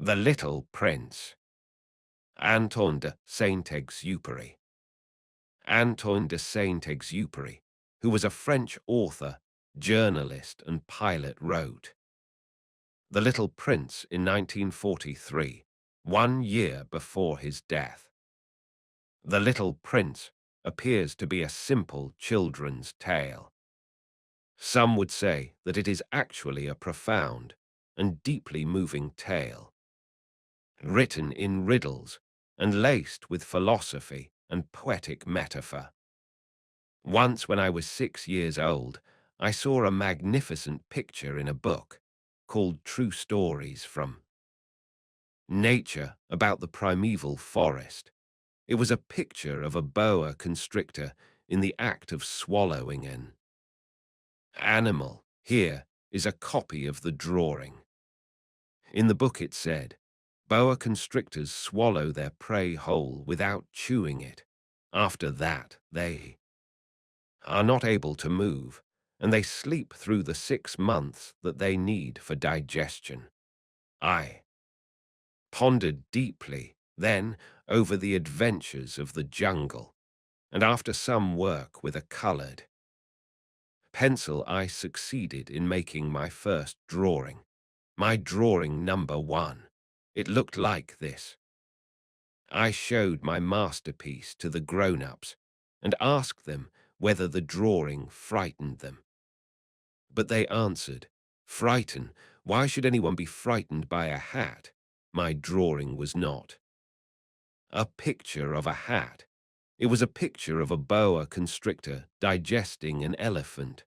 The Little Prince. Antoine de Saint-Exupéry. Antoine de Saint-Exupéry, who was a French author, journalist, and pilot, wrote The Little Prince in 1943, 1 year before his death. The Little Prince appears to be a simple children's tale. Some would say that it is actually a profound and deeply moving tale, written in riddles and laced with philosophy and poetic metaphor. Once, when I was 6 years old, I saw a magnificent picture in a book called True Stories from Nature about the primeval forest. It was a picture of a boa constrictor in the act of swallowing an animal. Here is a copy of the drawing. In the book it said, boa constrictors swallow their prey whole without chewing it. After that, they are not able to move, and they sleep through the 6 months that they need for digestion. I pondered deeply, then, over the adventures of the jungle, and after some work with a colored pencil, I succeeded in making my first drawing. My drawing number 1. It looked like this. I showed my masterpiece to the grown-ups and asked them whether the drawing frightened them. But they answered, "Frighten? Why should anyone be frightened by a hat?" My drawing was not a picture of a hat. It was a picture of a boa constrictor digesting an elephant.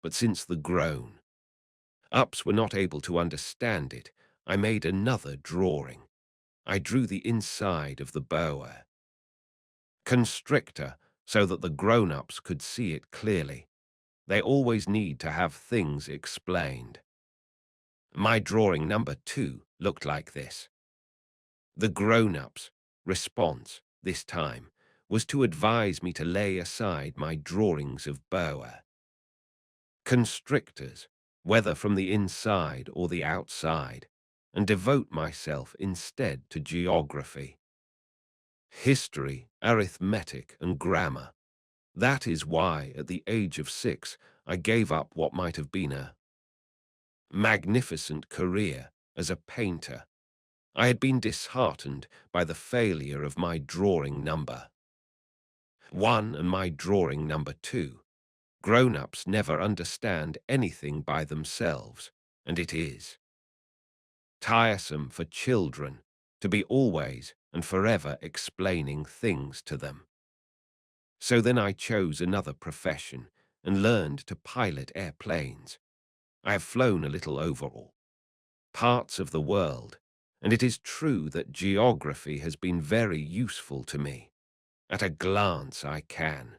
But since the grown-ups were not able to understand it, I made another drawing. I drew the inside of the boa constrictor so that the grown-ups could see it clearly. They always need to have things explained. My drawing number 2 looked like this. The grown-ups' response, this time, was to advise me to lay aside my drawings of boa constrictors, whether from the inside or the outside, and devote myself instead to geography, history, arithmetic, and grammar. That is why, at the age of 6, I gave up what might have been a magnificent career as a painter. I had been disheartened by the failure of my drawing number 1 and my drawing number 2. Grown-ups never understand anything by themselves, and it is tiresome for children to be always and forever explaining things to them. So then I chose another profession and learned to pilot airplanes. I have flown a little over all parts of the world, and it is true that geography has been very useful to me. At a glance I can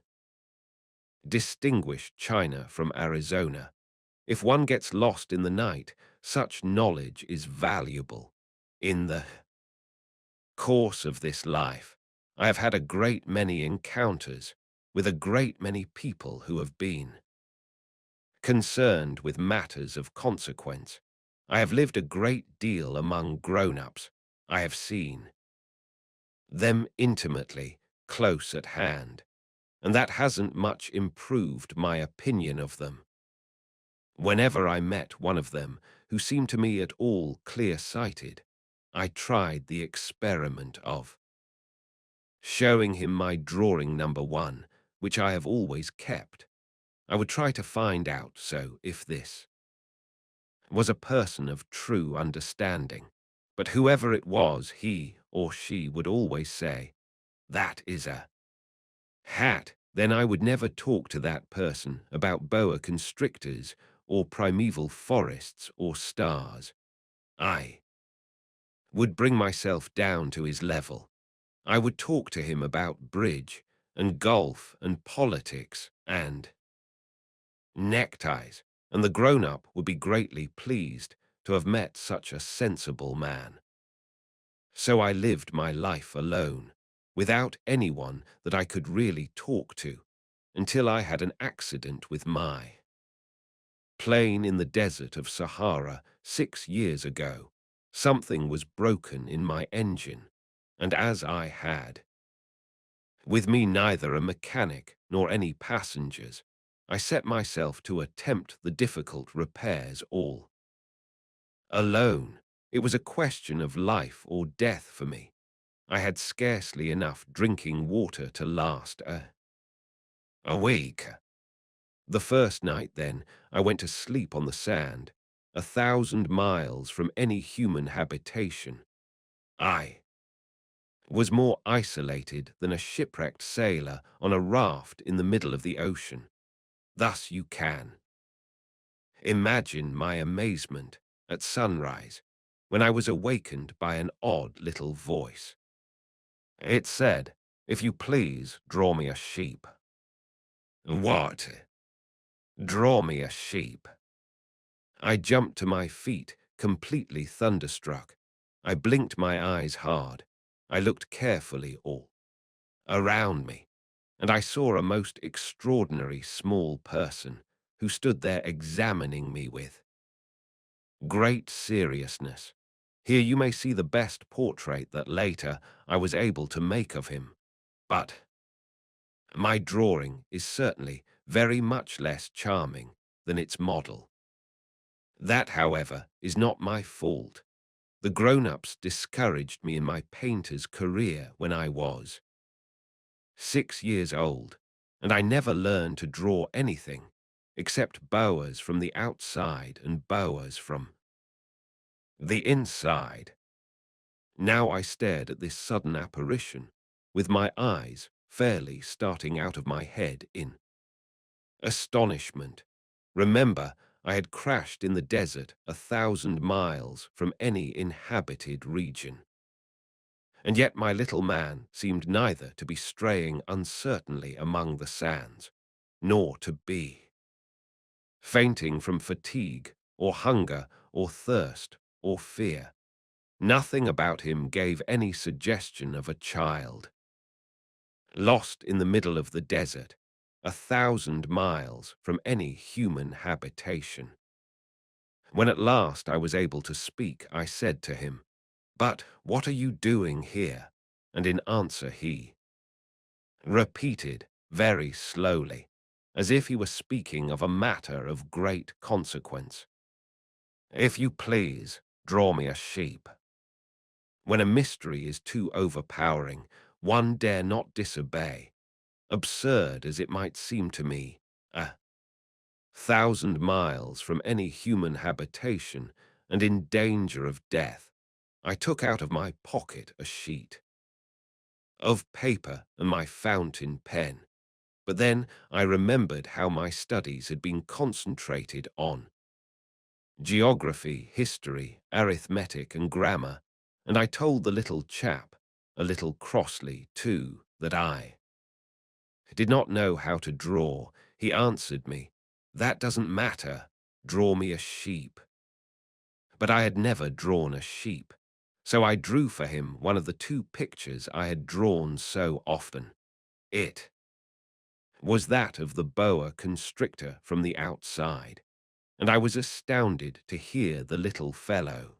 distinguish China from Arizona. If one gets lost in the night, such knowledge is valuable. In the course of this life, I have had a great many encounters with a great many people who have been concerned with matters of consequence. I have lived a great deal among grown-ups. I have seen them intimately, close at hand, and that hasn't much improved my opinion of them. Whenever I met one of them who seemed to me at all clear-sighted, I tried the experiment of showing him my drawing number 1, which I have always kept. I would try to find out if this was a person of true understanding. But whoever it was, he or she would always say, "That is a hat." Then I would never talk to that person about boa constrictors or primeval forests or stars. I would bring myself down to his level. I would talk to him about bridge and golf and politics and neckties, and the grown-up would be greatly pleased to have met such a sensible man. So I lived my life alone, without anyone that I could really talk to, until I had an accident with my plane in the desert of Sahara 6 years ago. Something was broken in my engine, and as I had, with me neither a mechanic nor any passengers, I set myself to attempt the difficult repairs all alone. It was a question of life or death for me. I had scarcely enough drinking water to last a week. The first night, then, I went to sleep on the sand, 1,000 miles from any human habitation. I was more isolated than a shipwrecked sailor on a raft in the middle of the ocean. Thus you can imagine my amazement at sunrise when I was awakened by an odd little voice. It said, "If you please, draw me a sheep." What? Draw me a sheep? I jumped to my feet, completely thunderstruck. I blinked my eyes hard. I looked carefully all around me, and I saw a most extraordinary small person who stood there examining me with great seriousness. Here you may see the best portrait that later I was able to make of him. But my drawing is certainly very much less charming than its model. That, however, is not my fault. The grown-ups discouraged me in my painter's career when I was 6 years old, and I never learned to draw anything except boas from the outside and boas from the inside. Now I stared at this sudden apparition, with my eyes fairly starting out of my head in astonishment. Remember, I had crashed in the desert 1,000 miles from any inhabited region. And yet my little man seemed neither to be straying uncertainly among the sands, nor to be fainting from fatigue, or hunger, or thirst, or fear. Nothing about him gave any suggestion of a child. Lost in the middle of the desert, 1,000 miles from any human habitation. When at last I was able to speak, I said to him, "But what are you doing here?" And in answer he repeated very slowly, as if he were speaking of a matter of great consequence, "If you please, draw me a sheep." When a mystery is too overpowering, one dare not disobey. Absurd as it might seem to me, 1,000 miles from any human habitation and in danger of death, I took out of my pocket a sheet of paper and my fountain pen. But then I remembered how my studies had been concentrated on geography, history, arithmetic, and grammar, and I told the little chap, a little crossly too, that I did not know how to draw. He answered me, "That doesn't matter, draw me a sheep." But I had never drawn a sheep, so I drew for him one of the two pictures I had drawn so often. It was that of the boa constrictor from the outside, and I was astounded to hear the little fellow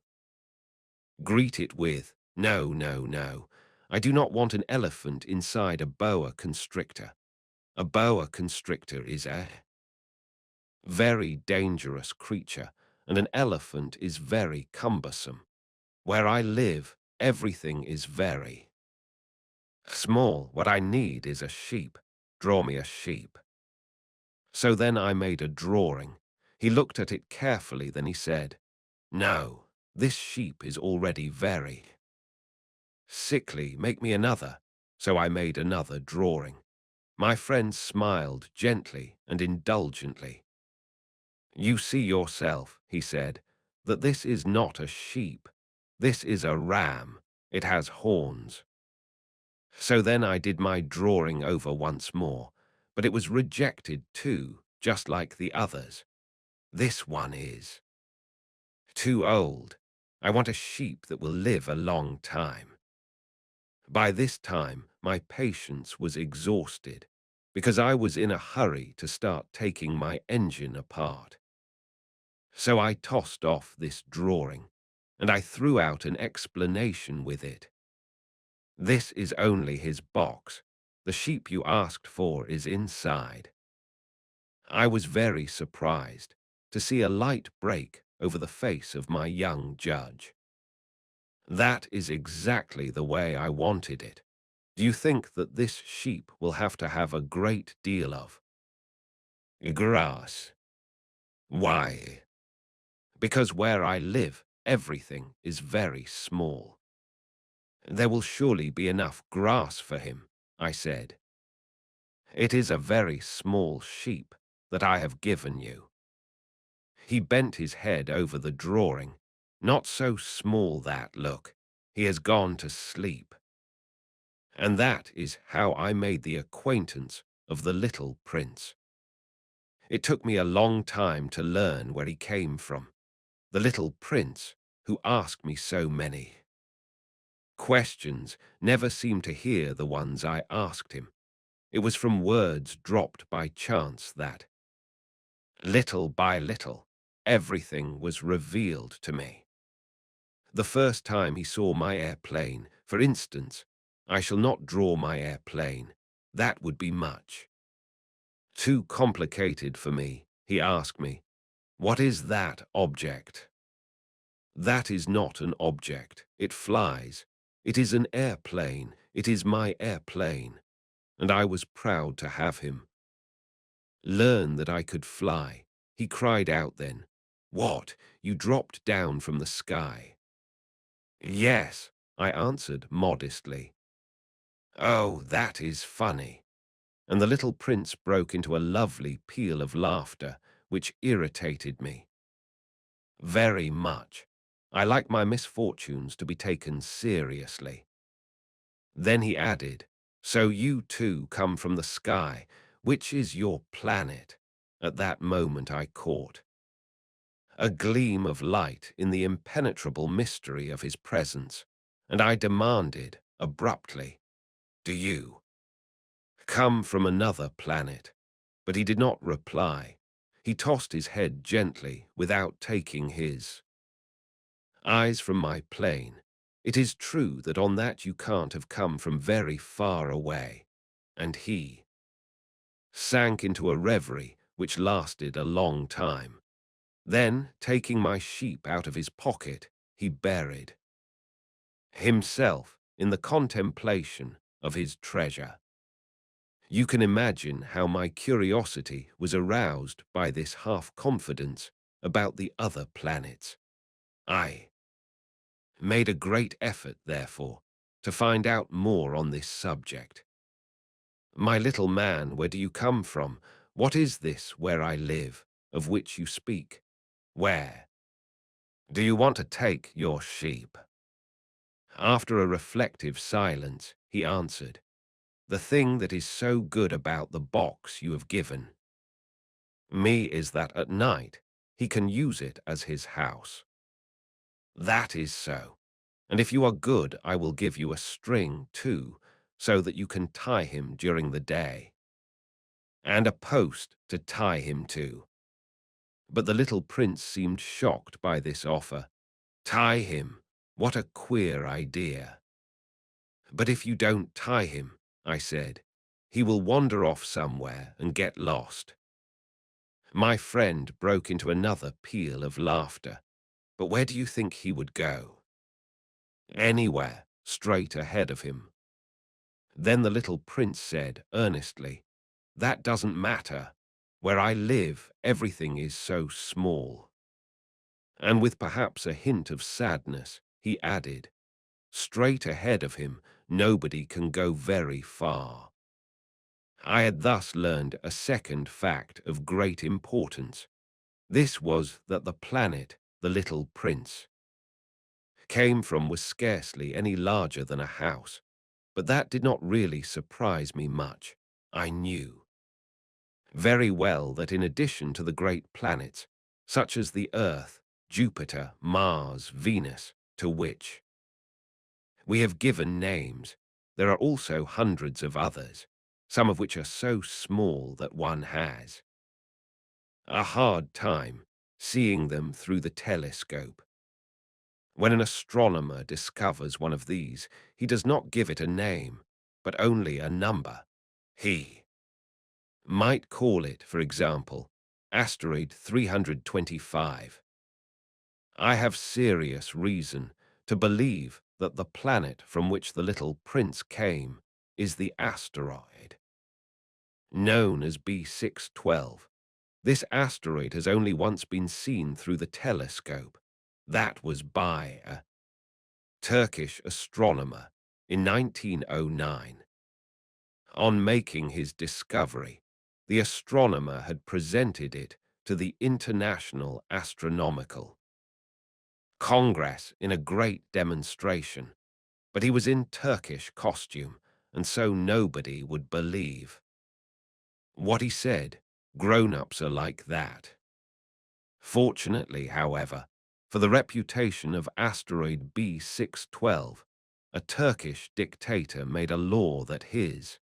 greet it with, "No, no, no, I do not want an elephant inside a boa constrictor. A boa constrictor is a very dangerous creature, and an elephant is very cumbersome. Where I live, everything is very small. What I need is a sheep. Draw me a sheep." So then I made a drawing. He looked at it carefully, then he said, "No, this sheep is already very sickly. Make me another." So I made another drawing. My friend smiled gently and indulgently. "You see yourself," he said, "that this is not a sheep. This is a ram. It has horns." So then I did my drawing over once more, but it was rejected too, just like the others. "This one is too old. I want a sheep that will live a long time." By this time, my patience was exhausted, because I was in a hurry to start taking my engine apart. So I tossed off this drawing. and I threw out an explanation with it. This is only his box. The sheep you asked for is inside. I was very surprised to see a light break over the face of my young judge. That is exactly the way I wanted it. Do you think that this sheep will have to have a great deal of grass? Why? Because where I live, everything is very small. There will surely be enough grass for him, I said. It is a very small sheep that I have given you. He bent his head over the drawing. Not so small that, look. He has gone to sleep. And that is how I made the acquaintance of the little prince. It took me a long time to learn where he came from. The little prince who asked me so many questions, never seemed to hear the ones I asked him. It was from words dropped by chance that, little by little, everything was revealed to me. The first time he saw my airplane, for instance, I shall not draw my airplane. That would be much too complicated for me. He asked me, "What is that object?" That is not an object. It flies. It is an airplane. It is my airplane. And I was proud to have him learn that I could fly. He cried out then, "What? You dropped down from the sky?" "Yes," I answered modestly. "Oh, that is funny." And the little prince broke into a lovely peal of laughter, which irritated me very much. I like my misfortunes to be taken seriously. Then he added, "So you too come from the sky. Which is your planet?" At that moment I caught a gleam of light in the impenetrable mystery of his presence, and I demanded abruptly, "Do you come from another planet?" But he did not reply. He tossed his head gently without taking his eyes from my plane. "It is true that on that you can't have come from very far away." And he sank into a reverie which lasted a long time. Then, taking my sheep out of his pocket, he buried himself in the contemplation of his treasure. You can imagine how my curiosity was aroused by this half-confidence about the other planets. I made a great effort, therefore, to find out more on this subject. "My little man, where do you come from? What is this where I live, of which you speak? Where do you want to take your sheep?" After a reflective silence, he answered, "The thing that is so good about the box you have given me is that at night he can use it as his house." "That is so. And if you are good, I will give you a string, too, so that you can tie him during the day. And a post to tie him to." But the little prince seemed shocked by this offer. "Tie him? What a queer idea." "But if you don't tie him," I said, "he will wander off somewhere and get lost." My friend broke into another peal of laughter. "But where do you think he would go?" "Anywhere, straight ahead of him." Then the little prince said earnestly, "That doesn't matter. Where I live, everything is so small." And with perhaps a hint of sadness, he added, "Straight ahead of him, nobody can go very far." I had thus learned a second fact of great importance. This was that the planet the little prince came from was scarcely any larger than a house, but that did not really surprise me much. I knew very well that in addition to the great planets, such as the Earth, Jupiter, Mars, Venus, to which we have given names, there are also hundreds of others, some of which are so small that one has a hard time seeing them through the telescope. When an astronomer discovers one of these, he does not give it a name, but only a number. He might call it, for example, asteroid 325. I have serious reason to believe that the planet from which the little prince came is the asteroid known as B612. This asteroid has only once been seen through the telescope. That was by a Turkish astronomer in 1909. On making his discovery, the astronomer had presented it to the International Astronomical Congress in a great demonstration, but he was in Turkish costume, and so nobody would believe what he said. Grown-ups are like that. Fortunately, however, for the reputation of asteroid B612, a Turkish dictator made a law that his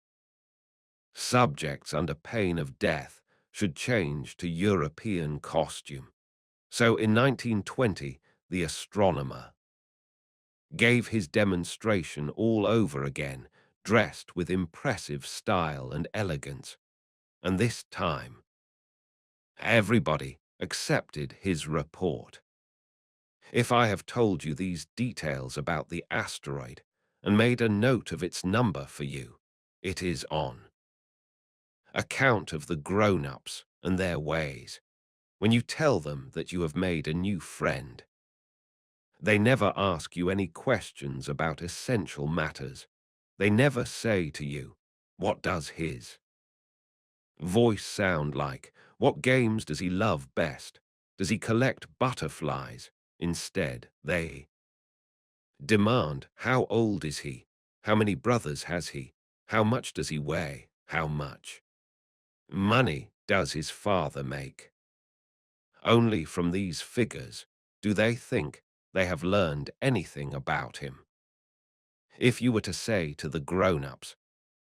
subjects under pain of death should change to European costume. So in 1920, the astronomer gave his demonstration all over again, dressed with impressive style and elegance. And this time, everybody accepted his report. If I have told you these details about the asteroid and made a note of its number for you, it is on account of the grown-ups and their ways. When you tell them that you have made a new friend, they never ask you any questions about essential matters. They never say to you, "What does his voice sound like? What games does he love best? Does he collect butterflies?" Instead, they demand, "How old is he? How many brothers has he? How much does he weigh? How much money does his father make?" Only from these figures do they think they have learned anything about him. If you were to say to the grown-ups,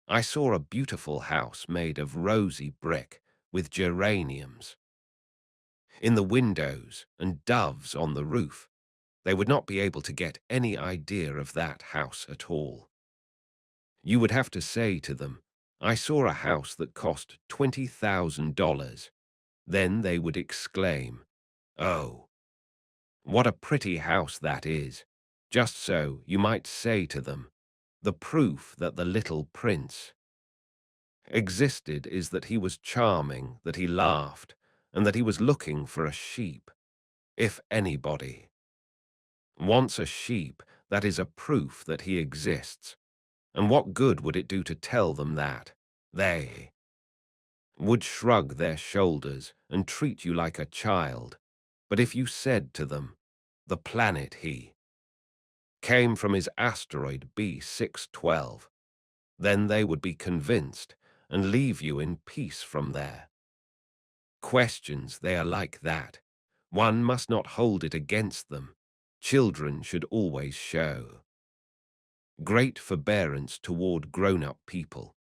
"I saw a beautiful house made of rosy brick with geraniums in the windows and doves on the roof," they would not be able to get any idea of that house at all. You would have to say to them, "I saw a house that cost $20,000. Then they would exclaim, "Oh, what a pretty house that is." Just so you might say to them, "The proof that the little prince existed is that he was charming, that he laughed, and that he was looking for a sheep." If anybody wants a sheep, that is a proof that he exists. And what good would it do to tell them that? They would shrug their shoulders and treat you like a child. But if you said to them, "The planet he came from is asteroid B612, then they would be convinced and leave you in peace from their questions. They are like that. One must not hold it against them. Children should always show great forbearance toward grown-up people.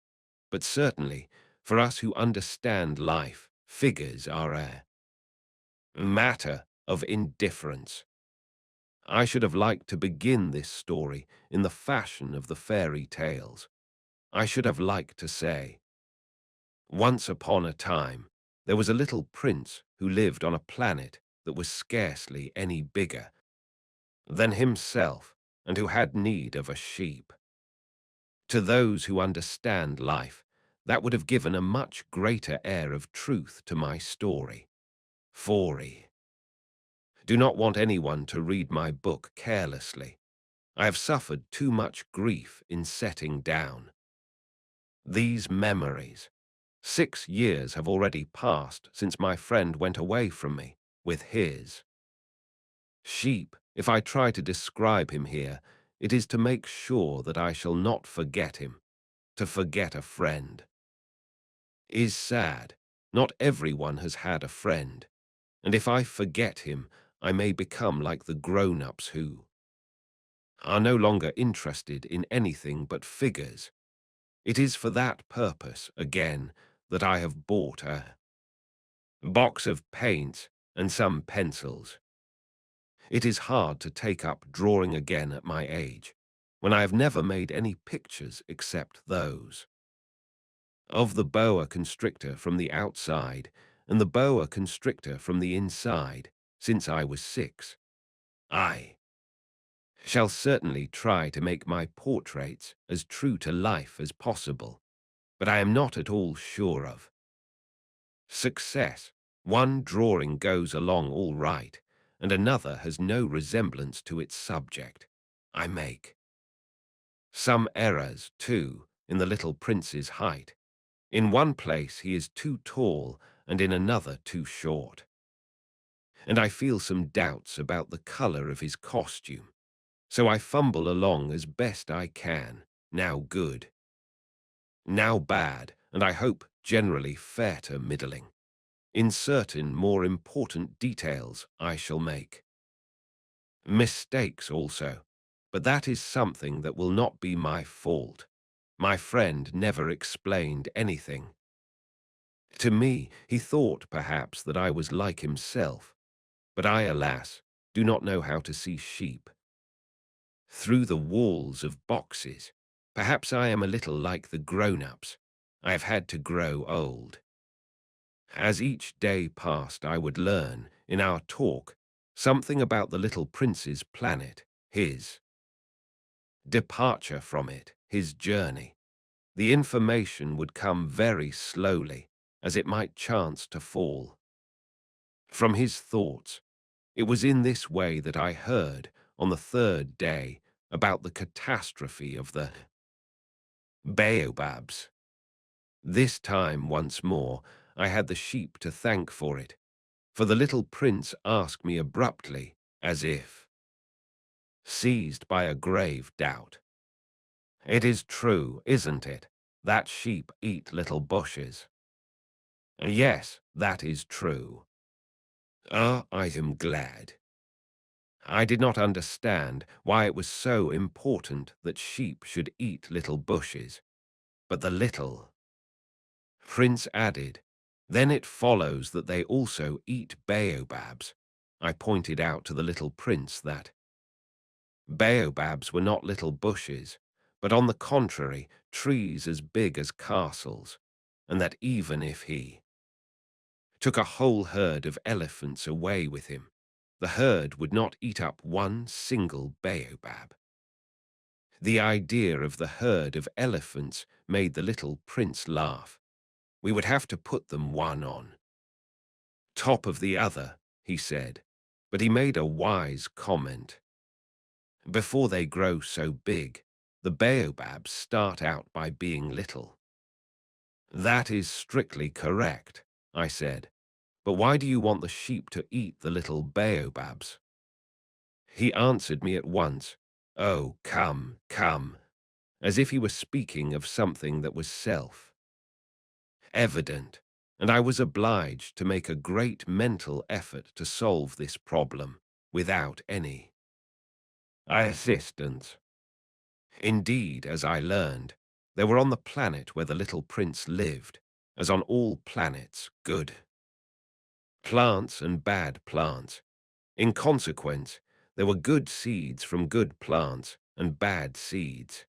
But certainly, for us who understand life, figures are a matter of indifference. I should have liked to begin this story in the fashion of the fairy tales. I should have liked to say, "Once upon a time, there was a little prince who lived on a planet that was scarcely any bigger than himself and who had need of a sheep." To those who understand life, that would have given a much greater air of truth to my story. 4. Do not want anyone to read my book carelessly. I have suffered too much grief in setting down these memories. 6 years have already passed since my friend went away from me with his sheep. If I try to describe him here, it is to make sure that I shall not forget him. To forget a friend is sad. Not everyone has had a friend, and if I forget him, I may become like the grown-ups who are no longer interested in anything but figures. It is for that purpose, again, that I have bought a box of paints and some pencils. It is hard to take up drawing again at my age, when I have never made any pictures except those of the boa constrictor from the outside and the boa constrictor from the inside since I was 6. I shall certainly try to make my portraits as true to life as possible, but I am not at all sure of success. One drawing goes along all right, and another has no resemblance to its subject. I make some errors, too, in the little prince's height. In one place he is too tall, and in another too short. And I feel some doubts about the color of his costume, so I fumble along as best I can, now good, now bad, and I hope generally fair to middling. In certain more important details I shall make mistakes also, but that is something that will not be my fault. My friend never explained anything to me. He thought perhaps that I was like himself, but I, alas, do not know how to see sheep through the walls of boxes. Perhaps I am a little like the grown-ups. I have had to grow old. As each day passed, I would learn, in our talk, something about the little prince's planet, his departure from it, his journey. The information would come very slowly, as it might chance to fall from his thoughts. It was in this way that I heard, on the 3rd day, about the catastrophe of the baobabs. This time, once more, I had the sheep to thank for it, for the little prince asked me abruptly, as if seized by a grave doubt. "It is true, isn't it, that sheep eat little bushes?" "Yes, that is true." "Ah, I am glad." I did not understand why it was so important that sheep should eat little bushes, but the little prince added, "Then it follows that they also eat baobabs." I pointed out to the little prince that baobabs were not little bushes, but on the contrary, trees as big as castles, and that even if he took a whole herd of elephants away with him, the herd would not eat up one single baobab. The idea of the herd of elephants made the little prince laugh. We would have to put them one on top of the other, he said, but he made a wise comment. Before they grow so big, the baobabs start out by being little. That is strictly correct, I said, but why do you want the sheep to eat the little baobabs? He answered me at once, "Oh, come, come," as if he were speaking of something that was self-evident, and I was obliged to make a great mental effort to solve this problem without any assistance. Indeed, as I learned, they were on the planet where the little prince lived, as on all planets, good plants and bad plants. In consequence, there were good seeds from good plants and bad seeds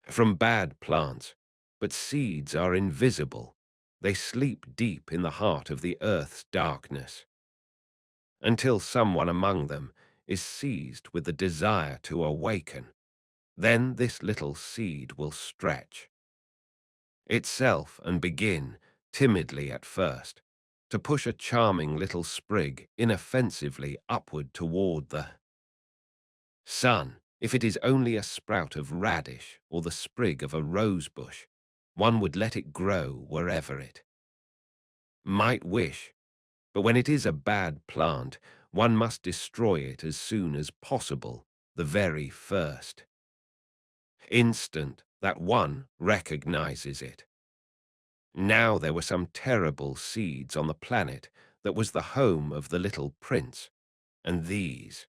from bad plants, but seeds are invisible. They sleep deep in the heart of the earth's darkness, until someone among them is seized with the desire to awaken. Then this little seed will stretch itself and begin, timidly at first, to push a charming little sprig inoffensively upward toward the sun. If it is only a sprout of radish or the sprig of a rose bush, one would let it grow wherever it might wish. But when it is a bad plant, one must destroy it as soon as possible, the very first instant that one recognizes it. Now there were some terrible seeds on the planet that was the home of the little prince, and these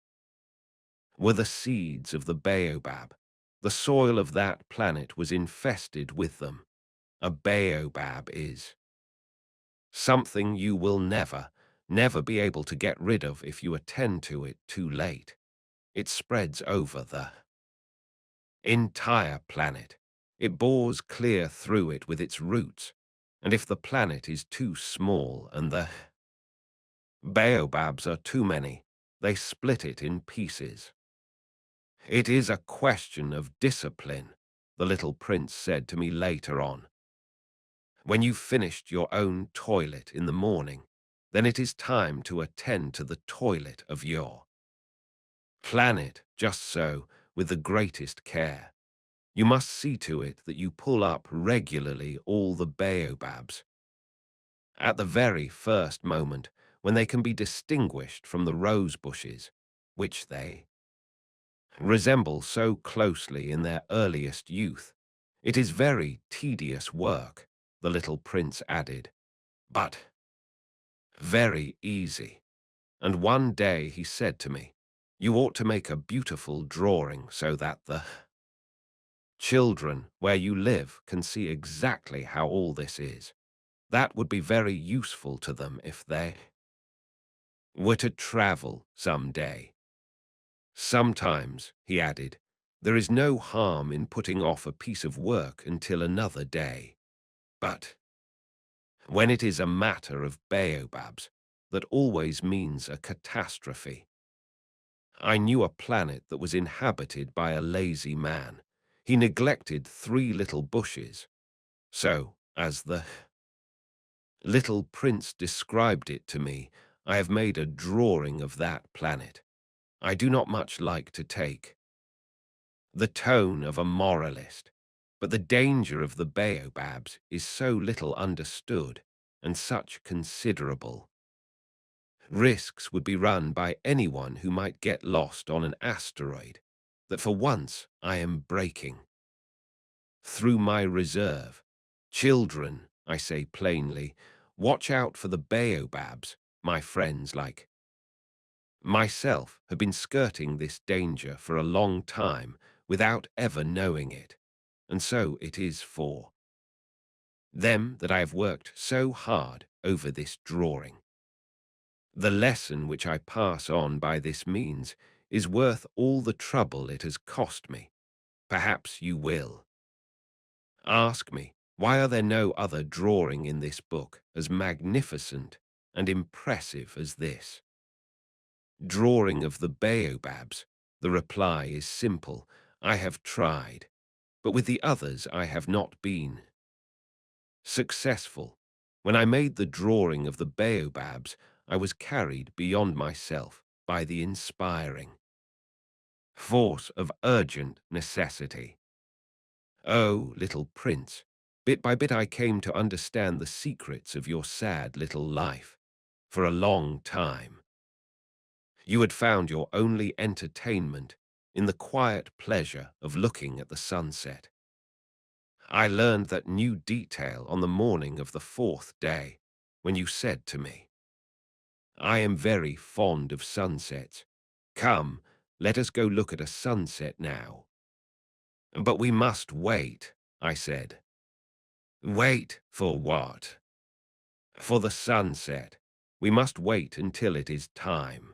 were the seeds of the baobab. The soil of that planet was infested with them. A baobab is something you will never, never be able to get rid of if you attend to it too late. It spreads over the entire planet. It bores clear through it with its roots, and if the planet is too small and the baobabs are too many, they split it in pieces. It is a question of discipline, the little prince said to me later on. When you've finished your own toilet in the morning, then it is time to attend to the toilet of your planet, just so, with the greatest care. You must see to it that you pull up regularly all the baobabs. At the very first moment, when they can be distinguished from the rose bushes, which they resemble so closely in their earliest youth. It is very tedious work, the little prince added, but very easy. And one day he said to me, "You ought to make a beautiful drawing so that the children where you live can see exactly how all this is. That would be very useful to them if they were to travel some day." Sometimes, he added, there is no harm in putting off a piece of work until another day. But when it is a matter of baobabs, that always means a catastrophe. I knew a planet that was inhabited by a lazy man. He neglected 3 little bushes. So, as the little prince described it to me, I have made a drawing of that planet. I do not much like to take the tone of a moralist, but the danger of the baobabs is so little understood and such considerable risks would be run by anyone who might get lost on an asteroid that for once I am breaking through my reserve. Children, I say plainly, watch out for the baobabs. My friends like myself have been skirting this danger for a long time without ever knowing it, and so it is for them that I have worked so hard over this drawing. The lesson which I pass on by this means is worth all the trouble it has cost me. Perhaps you will ask me, why are there no other drawing in this book as magnificent and impressive as this drawing of the baobabs? The reply is simple. I have tried, but with the others I have not been successful. When I made the drawing of the baobabs, I was carried beyond myself by the inspiring force of urgent necessity. Oh, little prince, bit by bit I came to understand the secrets of your sad little life. For a long time, you had found your only entertainment in the quiet pleasure of looking at the sunset. I learned that new detail on the morning of the 4th day, when you said to me, I am very fond of sunsets. Come, let us go look at a sunset now. But we must wait, I said. Wait for what? For the sunset. We must wait until it is time.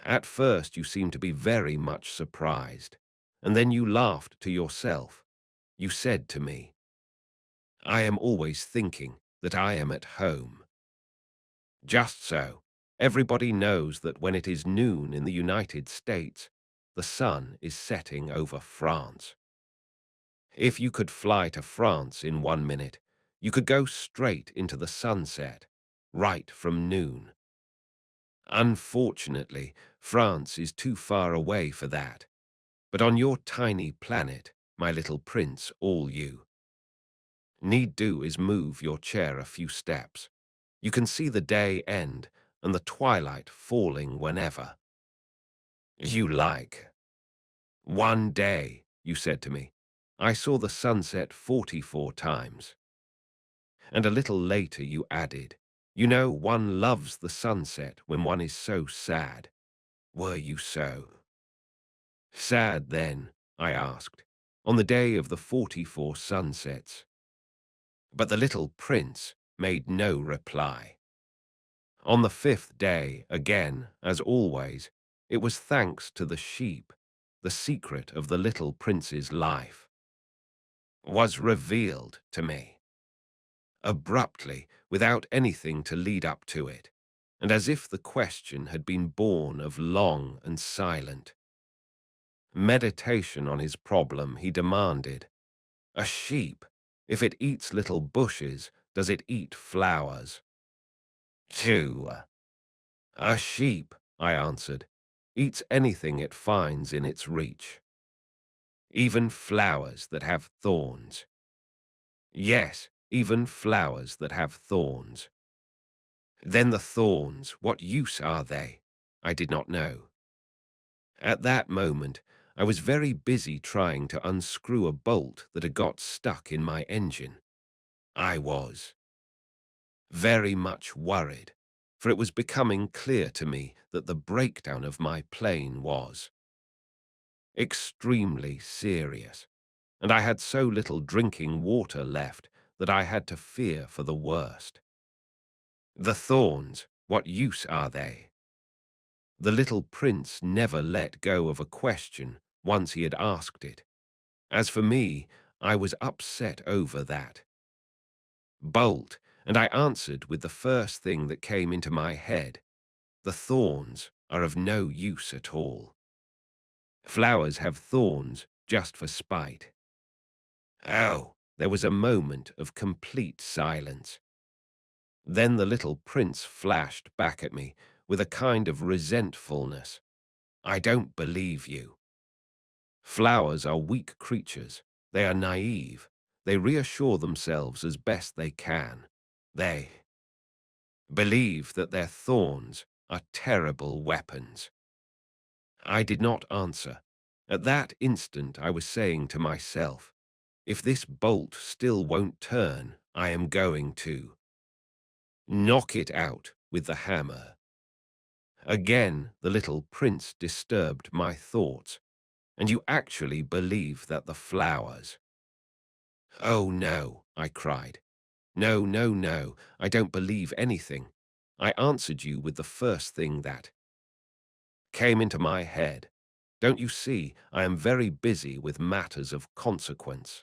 At first you seemed to be very much surprised, and then you laughed to yourself. You said to me, I am always thinking that I am at home. Just so. Everybody knows that when it is noon in the United States, the sun is setting over France. If you could fly to France in 1 minute, you could go straight into the sunset, right from noon. Unfortunately, France is too far away for that. But on your tiny planet, my little prince, all you need do is move your chair a few steps. You can see the day end and the twilight falling whenever you like. One day, you said to me, I saw the sunset 44 times. And a little later you added, you know, one loves the sunset when one is so sad. Were you so sad then? I asked, on the day of the 44 sunsets. But the little prince made no reply. On the fifth day, again, as always, it was thanks to the sheep, the secret of the little prince's life was revealed to me, abruptly, without anything to lead up to it, and as if the question had been born of long and silent meditation on his problem. He demanded, "A sheep, if it eats little bushes, does it eat flowers?" "Two. A sheep," I answered, "eats anything it finds in its reach, even flowers that have thorns." "Yes, even flowers that have thorns." "Then the thorns, what use are they?" I did not know. At that moment, I was very busy trying to unscrew a bolt that had got stuck in my engine. I was very much worried, for it was becoming clear to me that the breakdown of my plane was extremely serious, and I had so little drinking water left that I had to fear for the worst. "The thorns, what use are they?" The little prince never let go of a question once he had asked it. As for me, I was upset over that bolt, and I answered with the first thing that came into my head. The thorns are of no use at all. Flowers have thorns just for spite. Oh, there was a moment of complete silence. Then the little prince flashed back at me with a kind of resentfulness. "I don't believe you. Flowers are weak creatures. They are naive. They reassure themselves as best they can. They believe that their thorns are terrible weapons." I did not answer. At that instant I was saying to myself, if this bolt still won't turn, I am going to knock it out with the hammer. Again, the little prince disturbed my thoughts. "And you actually believe that the flowers—" "Oh, no," I cried. "No, no, no, I don't believe anything. I answered you with the first thing that came into my head. Don't you see, I am very busy with matters of consequence."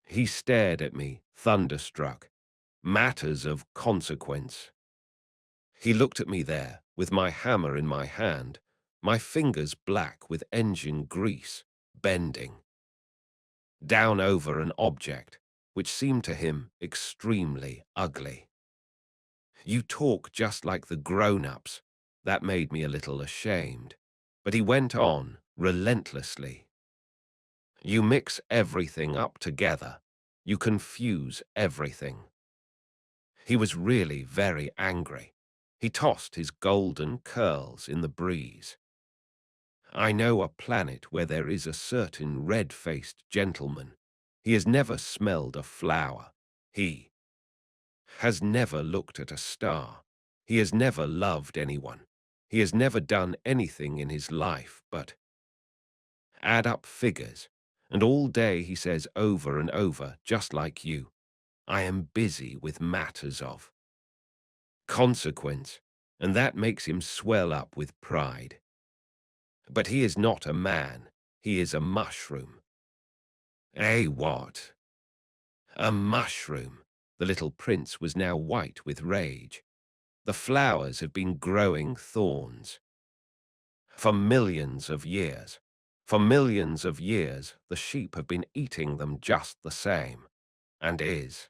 He stared at me, thunderstruck. Matters of consequence. He looked at me there, with my hammer in my hand, my fingers black with engine grease, bending down over an object which seemed to him extremely ugly. "You talk just like the grown-ups." That made me a little ashamed. But he went on, relentlessly. "You mix everything up together. You confuse everything." He was really very angry. He tossed his golden curls in the breeze. "I know a planet where there is a certain red-faced gentleman. He has never smelled a flower. He has never looked at a star. He has never loved anyone. He has never done anything in his life but add up figures. And all day he says over and over, just like you, 'I am busy with matters of consequence,' and that makes him swell up with pride. But he is not a man. He is a mushroom." "Eh, what?" "A mushroom." The little prince was now white with rage. "The flowers have been growing thorns for millions of years. For millions of years, the sheep have been eating them just the same. And is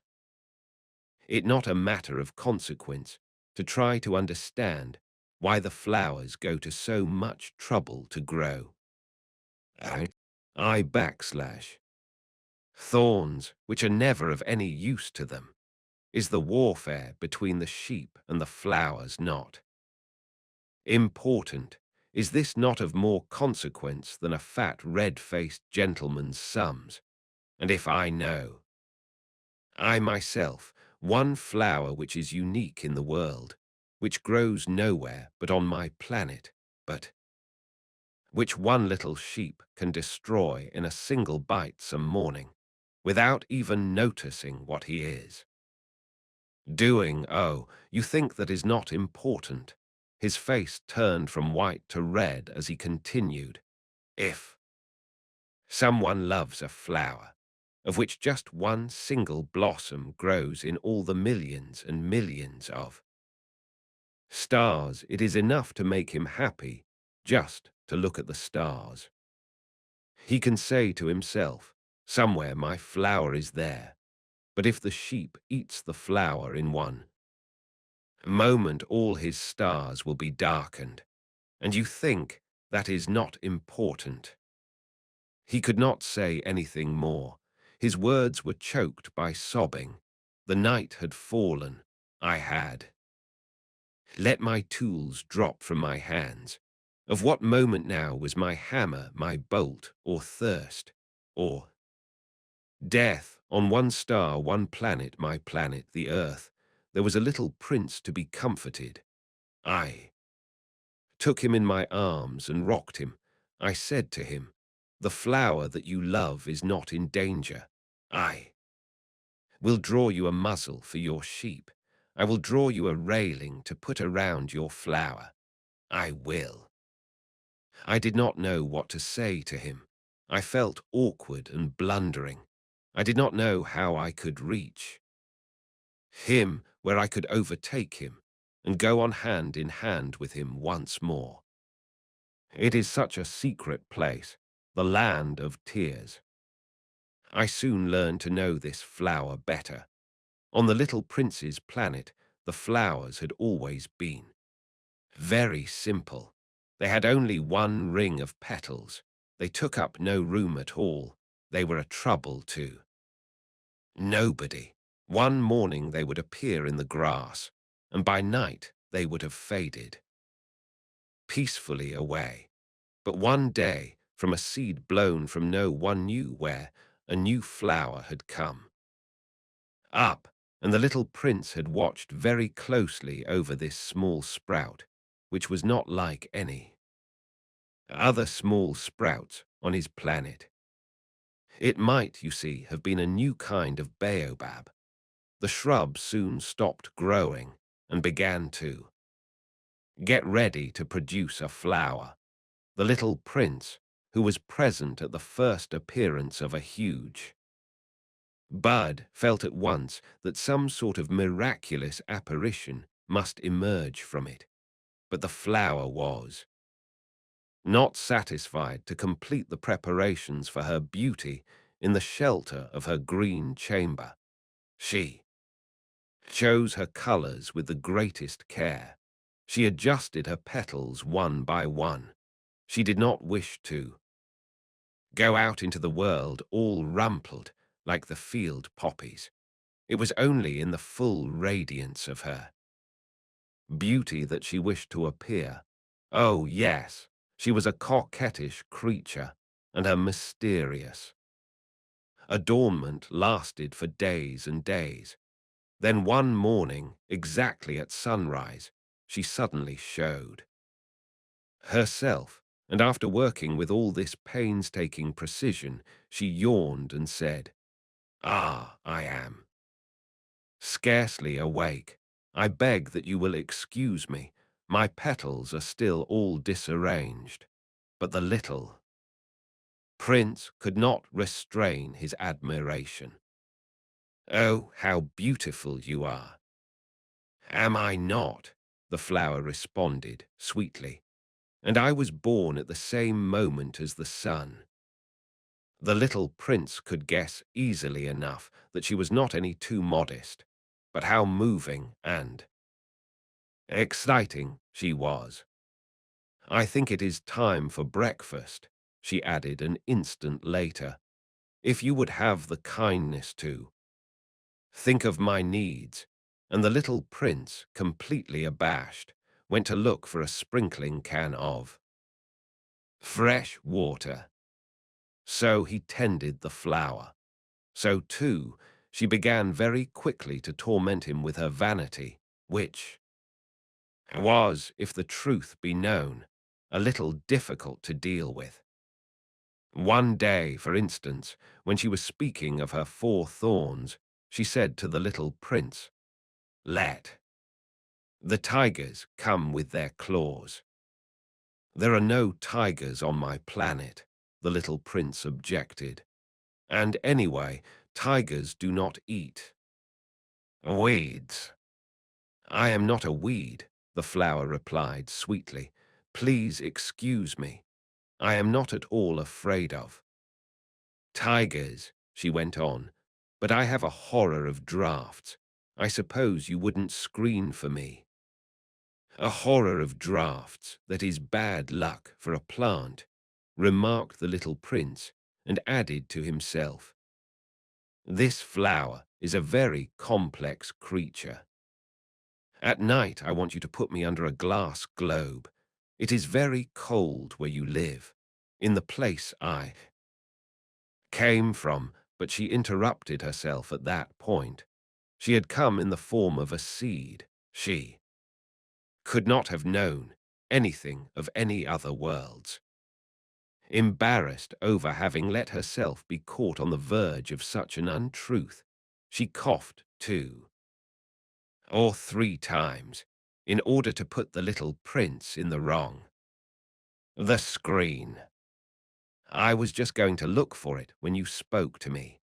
it not a matter of consequence to try to understand why the flowers go to so much trouble to grow?" I backslash. "Thorns, which are never of any use to them. Is the warfare between the sheep and the flowers not important? Is this not of more consequence than a fat red-faced gentleman's sums? And if I know, I myself, one flower which is unique in the world, which grows nowhere but on my planet, but which one little sheep can destroy in a single bite some morning, without even noticing what he is. Doing, oh, you think that is not important. His face turned from white to red as he continued. If someone loves a flower, of which just one single blossom grows in all the millions and millions of stars, it is enough to make him happy just to look at the stars. He can say to himself, somewhere my flower is there, but if the sheep eats the flower in one moment, all his stars will be darkened, and you think that is not important. He could not say anything more. His words were choked by sobbing. The night had fallen. I had let my tools drop from my hands. Of what moment now was my hammer, my bolt, or thirst, or death? On one star, one planet, my planet, the Earth, there was a little prince to be comforted. I took him in my arms and rocked him. I said to him, the flower that you love is not in danger. I will draw you a muzzle for your sheep. I will draw you a railing to put around your flower. I will. I did not know what to say to him. I felt awkward and blundering. I did not know how I could reach him, where I could overtake him and go on hand in hand with him once more. It is such a secret place, the land of tears. I soon learned to know this flower better. On the little prince's planet, the flowers had always been very simple. They had only one ring of petals. They took up no room at all. They were a trouble to nobody. One morning they would appear in the grass, and by night they would have faded peacefully away. But one day, from a seed blown from no one knew where, a new flower had come up, and the little prince had watched very closely over this small sprout, which was not like any other small sprouts on his planet. It might, you see, have been a new kind of baobab. The shrub soon stopped growing and began to get ready to produce a flower. The little prince, who was present at the first appearance of a huge bud, felt at once that some sort of miraculous apparition must emerge from it. But the flower was not satisfied to complete the preparations for her beauty in the shelter of her green chamber. She chose her colors with the greatest care. She adjusted her petals one by one. She did not wish to go out into the world all rumpled like the field poppies. It was only in the full radiance of her beauty that she wished to appear. Oh, yes, she was a coquettish creature, and her mysterious adornment lasted for days and days. Then one morning, exactly at sunrise, she suddenly showed herself, and after working with all this painstaking precision, she yawned and said, "Ah, I am scarcely awake. I beg that you will excuse me. My petals are still all disarranged." But the little prince could not restrain his admiration. "Oh, how beautiful you are!" "Am I not?" the flower responded sweetly. "And I was born at the same moment as the sun." The little prince could guess easily enough that she was not any too modest, but how moving and exciting she was. "I think it is time for breakfast," she added an instant later. "If you would have the kindness to think of my needs." And the little prince, completely abashed, went to look for a sprinkling can of fresh water. So he tended the flower. So, too, she began very quickly to torment him with her vanity, which was, if the truth be known, a little difficult to deal with. One day, for instance, when she was speaking of her 4 thorns, she said to the little prince, Let the tigers come with their claws. There are no tigers on my planet, the little prince objected. And anyway, tigers do not eat weeds. I am not a weed, the flower replied sweetly. Please excuse me. I am not at all afraid of tigers, she went on, but I have a horror of draughts. I suppose you wouldn't screen for me. A horror of draughts, that is bad luck for a plant, remarked the little prince, and added to himself, this flower is a very complex creature. At night I want you to put me under a glass globe. It is very cold where you live, in the place I came from, but she interrupted herself at that point. She had come in the form of a seed. She could not have known anything of any other worlds. Embarrassed over having let herself be caught on the verge of such an untruth, she coughed 2 or 3 times in order to put the little prince in the wrong. The screen. I was just going to look for it when you spoke to me.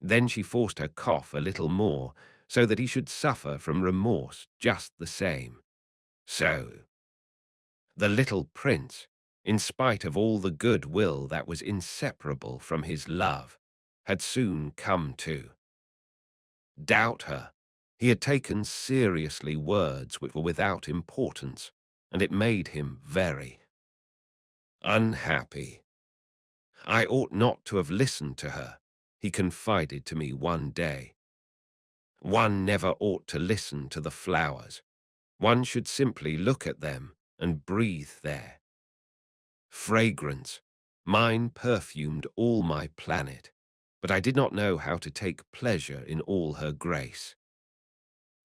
Then she forced her cough a little more so that he should suffer from remorse just the same. So, the little prince, in spite of all the good will that was inseparable from his love, had soon come to doubt her. He had taken seriously words which were without importance, and it made him very unhappy. I ought not to have listened to her, he confided to me one day. One never ought to listen to the flowers. One should simply look at them and breathe their fragrance. Mine perfumed all my planet, but I did not know how to take pleasure in all her grace.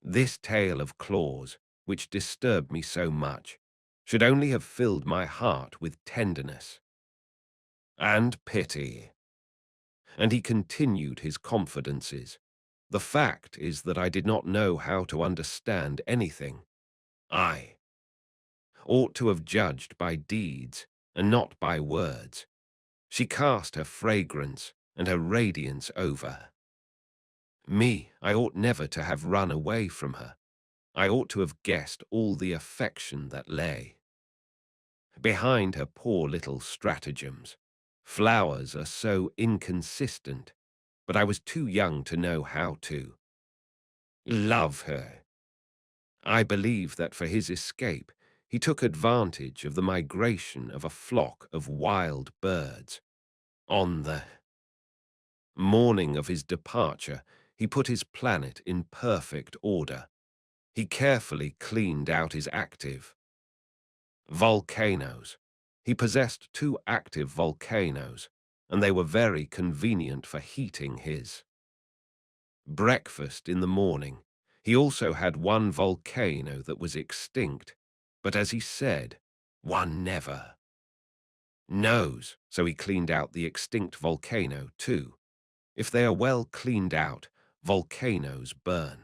This tale of claws, which disturbed me so much, should only have filled my heart with tenderness and pity. And he continued his confidences. The fact is that I did not know how to understand anything. I ought to have judged by deeds and not by words. She cast her fragrance and her radiance over me. I ought never to have run away from her. I ought to have guessed all the affection that lay behind her poor little stratagems. Flowers are so inconsistent, but I was too young to know how to love her. I believe that for his escape, he took advantage of the migration of a flock of wild birds. On the morning of his departure, he put his planet in perfect order. He carefully cleaned out his active volcanoes. He possessed 2 active volcanoes, and they were very convenient for heating his breakfast in the morning. He also had 1 volcano that was extinct, but as he said, one never knows, so he cleaned out the extinct volcano too. If they are well cleaned out, volcanoes burn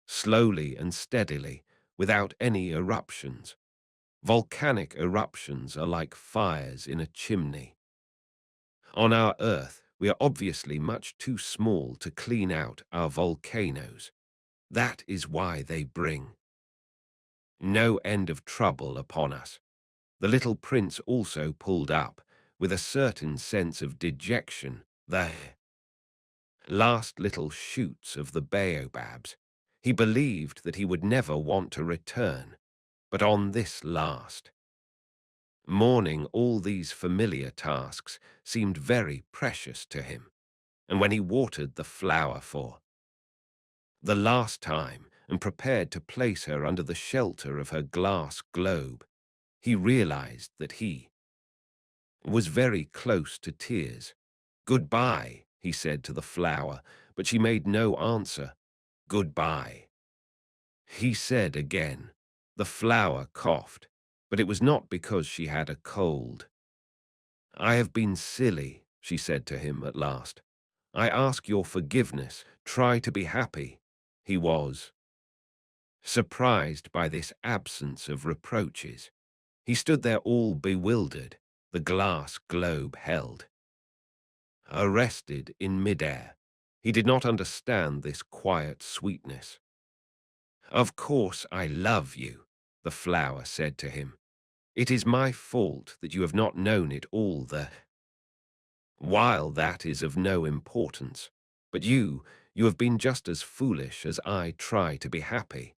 slowly and steadily, without any eruptions. Volcanic eruptions are like fires in a chimney. On our Earth, we are obviously much too small to clean out our volcanoes. That is why they bring no end of trouble upon us. The little prince also pulled up, with a certain sense of dejection, the last little shoots of the baobabs. He believed that he would never want to return, but on this last morning all these familiar tasks seemed very precious to him, and when he watered the flower for the last time and prepared to place her under the shelter of her glass globe, he realized that he was very close to tears. "Goodbye," he said to the flower, but she made no answer. "Goodbye," he said again. The flower coughed, but it was not because she had a cold. "I have been silly," she said to him at last. "I ask your forgiveness. Try to be happy." he was surprised by this absence of reproaches. He stood there all bewildered, the glass globe held. Arrested in midair, he did not understand this quiet sweetness. "Of course I love you," the flower said to him. "It is my fault that you have not known it all the while. That is of no importance. But you have been just as foolish as I try to be happy.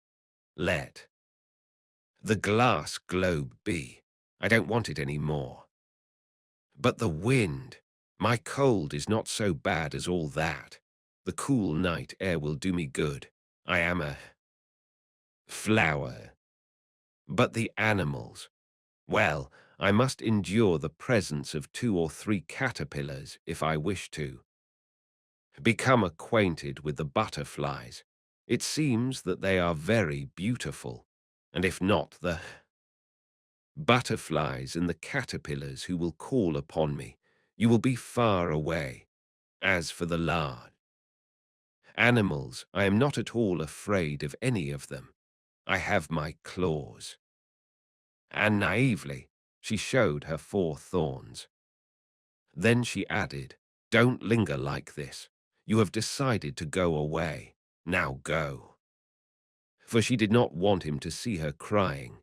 Let the glass globe be. I don't want it any more. But the wind, my cold is not so bad as all that. The cool night air will do me good. I am a flower. But the animals, well, I must endure the presence of 2 or 3 caterpillars if I wish to become acquainted with the butterflies. It seems that they are very beautiful, and if not the butterflies and the caterpillars who will call upon me, you will be far away. As for the large animals, I am not at all afraid of any of them. I have my claws." And naively, she showed her 4 thorns. Then she added, "Don't linger like this. You have decided to go away. Now go." For she did not want him to see her crying.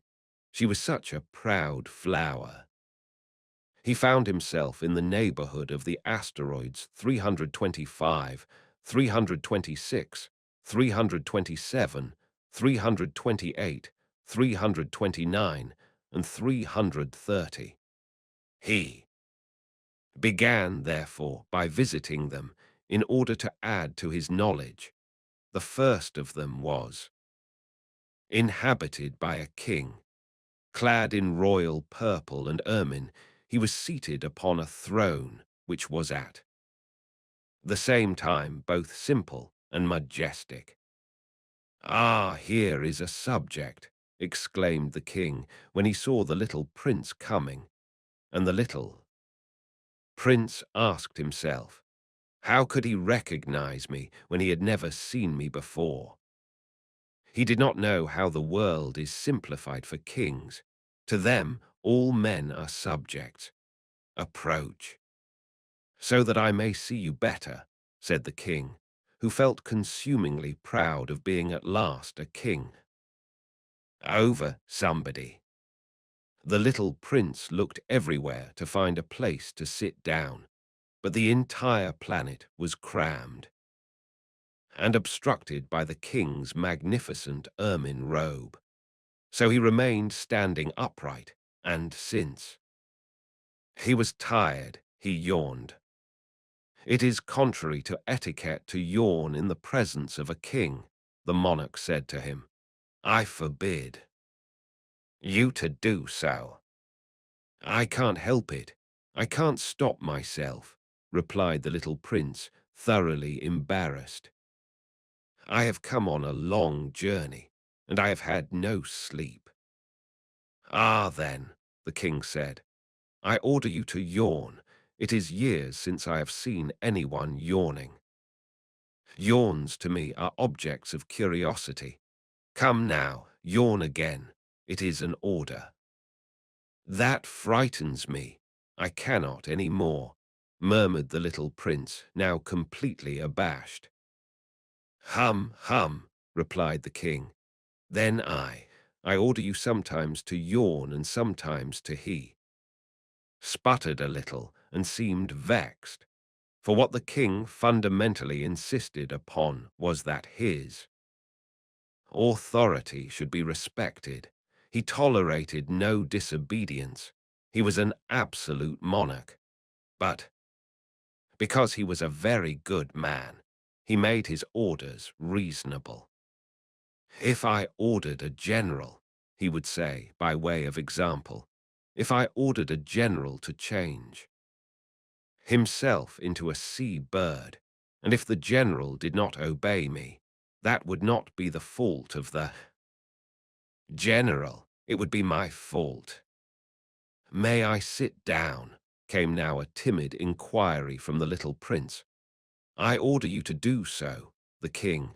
She was such a proud flower. He found himself in the neighborhood of the asteroids 325, 326, 327, 328, 329, and 330. He began, therefore, by visiting them in order to add to his knowledge. The first of them was inhabited by a king. Clad in royal purple and ermine, he was seated upon a throne which was at the same time both simple and majestic. "Ah, here is a subject," exclaimed the king when he saw the little prince coming, and the little prince asked himself, how could he recognize me when he had never seen me before? He did not know how the world is simplified for kings. To them, all men are subjects. "Approach, so that I may see you better," said the king, who felt consumingly proud of being at last a king. "Over, somebody." The little prince looked everywhere to find a place to sit down, but the entire planet was crammed and obstructed by the king's magnificent ermine robe. So he remained standing upright, and since he was tired, he yawned. "It is contrary to etiquette to yawn in the presence of a king," the monarch said to him. "I forbid you to do so." "I can't help it. I can't stop myself," replied the little prince, thoroughly embarrassed. "I have come on a long journey, and I have had no sleep." "Ah, then," the king said, "I order you to yawn. It is years since I have seen anyone yawning. Yawns to me are objects of curiosity. Come now, yawn again. It is an order." "That frightens me. I cannot any more," murmured the little prince, now completely abashed. "Hum, hum," replied the king. "Then I order you sometimes to yawn and sometimes to he." Sputtered a little and seemed vexed, for what the king fundamentally insisted upon was that his authority should be respected. He tolerated no disobedience. He was an absolute monarch. But because he was a very good man, he made his orders reasonable. "If I ordered a general," he would say, by way of example, "if I ordered a general to change himself into a sea bird, and if the general did not obey me, that would not be the fault of the general, it would be my fault." "May I sit down?" came now a timid inquiry from the little prince. "I order you to do so," the king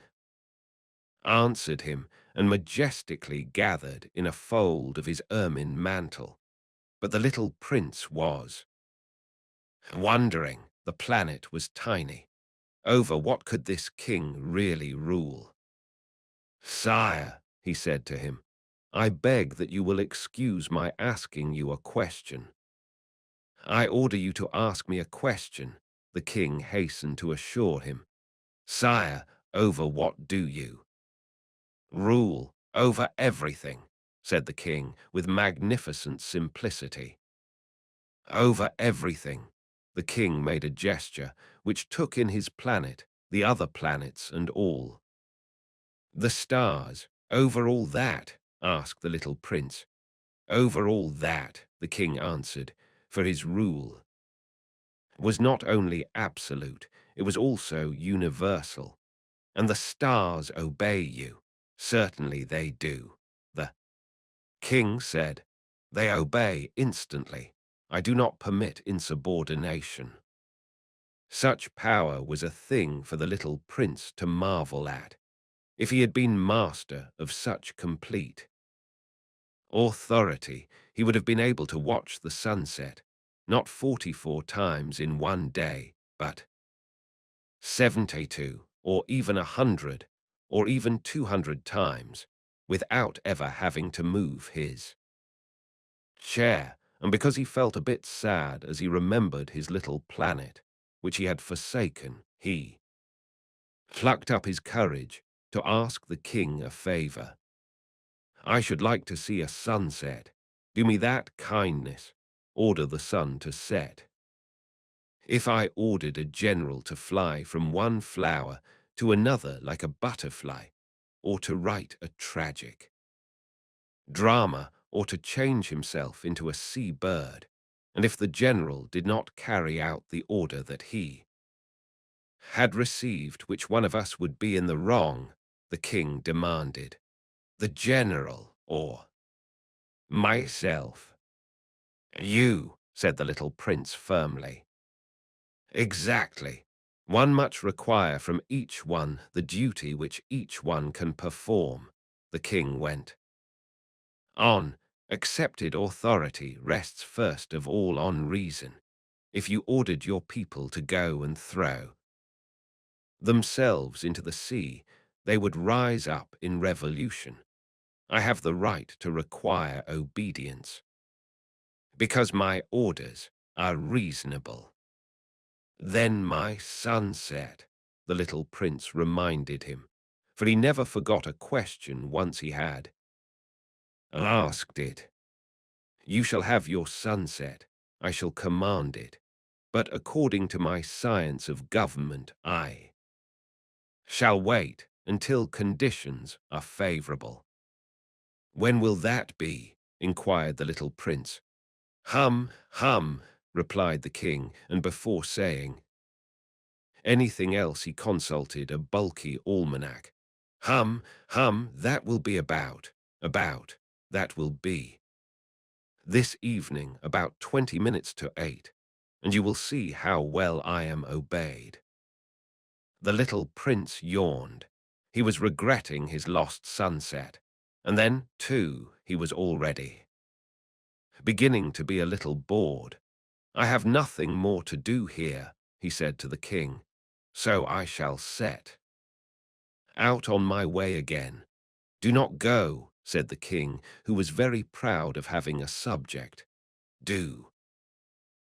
answered him, and majestically gathered in a fold of his ermine mantle. But the little prince was wondering. The planet was tiny. Over what could this king really rule? "Sire," he said to him, "I beg that you will excuse my asking you a question." "I order you to ask me a question," the king hastened to assure him. "Sire, over what do you?" "Rule over everything," said the king with magnificent simplicity. "Over everything." The king made a gesture which took in his planet, the other planets, and all. "The stars, over all that?" asked the little prince. "Over all that," the king answered, for his rule was not only absolute, it was also universal. "And the stars obey you." "Certainly they do," the king said. "They obey instantly. I do not permit insubordination." Such power was a thing for the little prince to marvel at. If he had been master of such complete authority, he would have been able to watch the sunset, not 44 times in one day, but 72, or even 100, or even 200 times, without ever having to move his chair. And because he felt a bit sad as he remembered his little planet, which he had forsaken, he plucked up his courage to ask the king a favor. "I should like to see a sunset. Do me that kindness. Order the sun to set." "If I ordered a general to fly from one flower to another like a butterfly, or to write a tragic drama, or to change himself into a sea bird, and if the general did not carry out the order that he had received, which one of us would be in the wrong?" the king demanded. "The general, or myself?" "You," said the little prince firmly. "Exactly. One must require from each one the duty which each one can perform," the king went on. "Accepted authority rests first of all on reason. If you ordered your people to go and throw themselves into the sea, they would rise up in revolution. I have the right to require obedience, because my orders are reasonable." "Then my sunset," the little prince reminded him, for he never forgot a question once he had asked it. "You shall have your sunset. I shall command it. But according to my science of government, I shall wait until conditions are favorable." "When will that be?" inquired the little prince. "Hum, hum," replied the king, and before saying anything else he consulted a bulky almanac. "Hum, hum, that will be about, that will be this evening about 20 minutes to 8, and you will see how well I am obeyed." The little prince yawned. He was regretting his lost sunset, and then, too, he was already beginning to be a little bored. "I have nothing more to do here," he said to the king, "so I shall set out on my way again." "Do not go," said the king, who was very proud of having a subject. "Do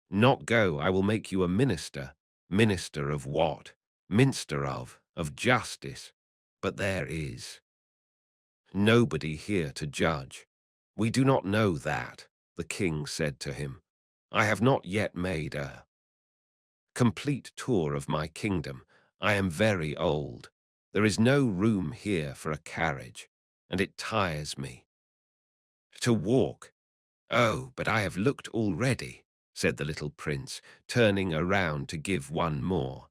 not go. I will make you a minister." "Minister of what?" "Minster of justice. But there is nobody here to judge." "We do not know that," the king said to him. "I have not yet made a complete tour of my kingdom. I am very old. There is no room here for a carriage, and it tires me to walk." "Oh, but I have looked already," said the little prince, turning around to give one more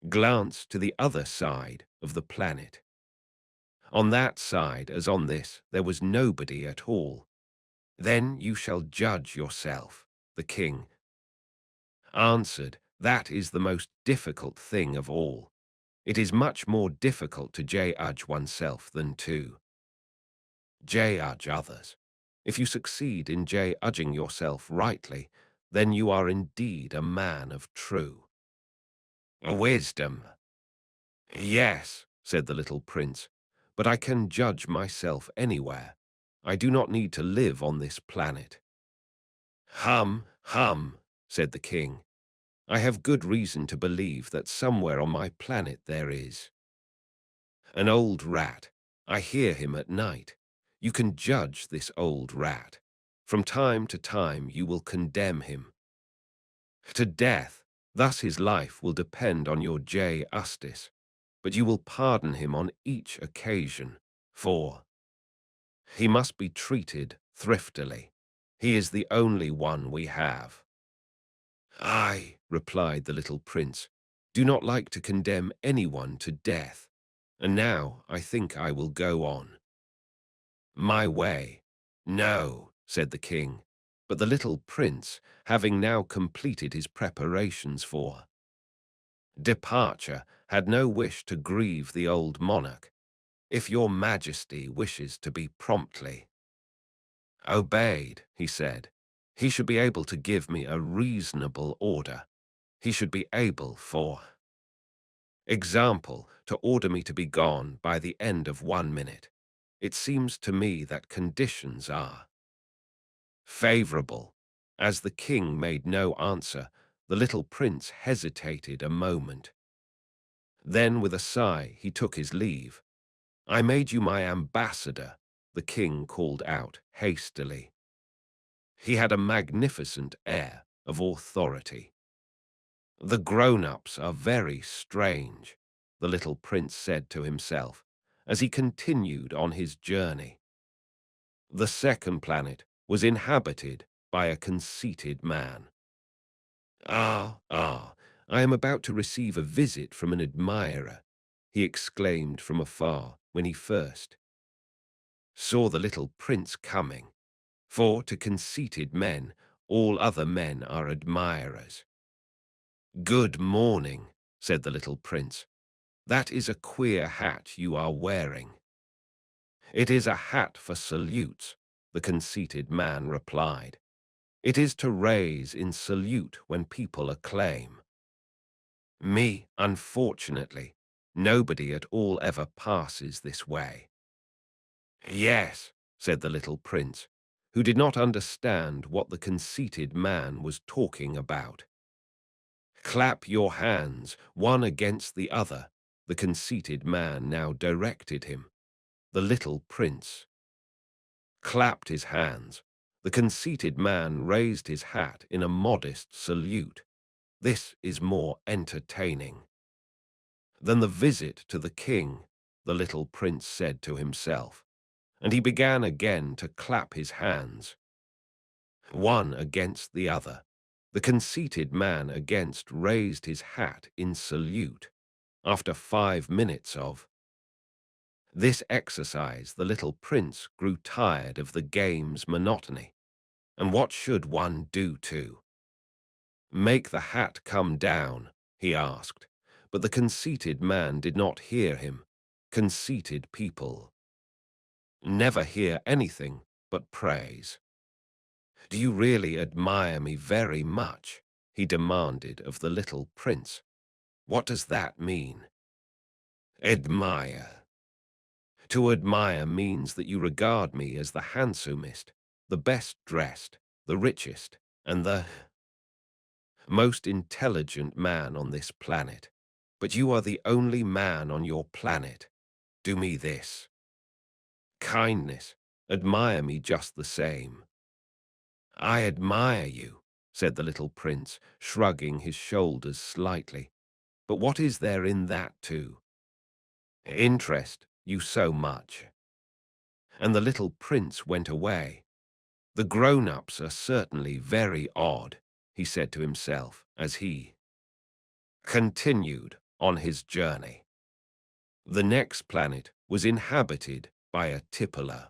glance to the other side of the planet. On that side, as on this, there was nobody at all. "Then you shall judge yourself," the king answered. "That is the most difficult thing of all." It is much more difficult to judge oneself than to judge others. If you succeed in judging yourself rightly, then you are indeed a man of true wisdom. Yes, said the little prince, but I can judge myself anywhere. I do not need to live on this planet. Hum, hum, said the king. I have good reason to believe that somewhere on my planet there is an old rat. I hear him at night. You can judge this old rat. From time to time you will condemn him to death. Thus his life will depend on your justice, but you will pardon him on each occasion, for he must be treated thriftily. He is the only one we have. I, replied the little prince, do not like to condemn anyone to death, and now I think I will go on my way. No, said the king, but the little prince, having now completed his preparations for departure, had no wish to grieve the old monarch. If your majesty wishes to be promptly obeyed, he said, he should be able to give me a reasonable order. He should be able, for example, to order me to be gone by the end of 1 minute. It seems to me that conditions are favorable. As the king made no answer, the little prince hesitated a moment. Then, with a sigh, he took his leave. I made you my ambassador, the king called out hastily. He had a magnificent air of authority. The grown-ups are very strange, the little prince said to himself, as he continued on his journey. The second planet was inhabited by a conceited man. I am about to receive a visit from an admirer, he exclaimed from afar when he first saw the little prince coming. For to conceited men, all other men are admirers. Good morning, said the little prince. That is a queer hat you are wearing. It is a hat for salutes, the conceited man replied. It is to raise in salute when people acclaim. Me, unfortunately, nobody at all ever passes this way. Yes, said the little prince, who did not understand what the conceited man was talking about. Clap your hands, one against the other, the conceited man now directed him. The little prince clapped his hands. The conceited man raised his hat in a modest salute. This is more entertaining than the visit to the king, the little prince said to himself, and he began again to clap his hands, one against the other. The conceited man against raised his hat in salute. After 5 minutes of this exercise, the little prince grew tired of the game's monotony. And what should one do to make the hat come down? He asked, but the conceited man did not hear him. Conceited people never hear anything but praise. Do you really admire me very much? He demanded of the little prince. What does that mean? Admire. To admire means that you regard me as the handsomest, the best dressed, the richest, and the most intelligent man on this planet. But you are the only man on your planet. Do me this kindness. Admire me just the same. I admire you, said the little prince, shrugging his shoulders slightly. But what is there in that to interest you so much? And the little prince went away. The grown-ups are certainly very odd, he said to himself as he continued on his journey. The next planet was inhabited by a tippler.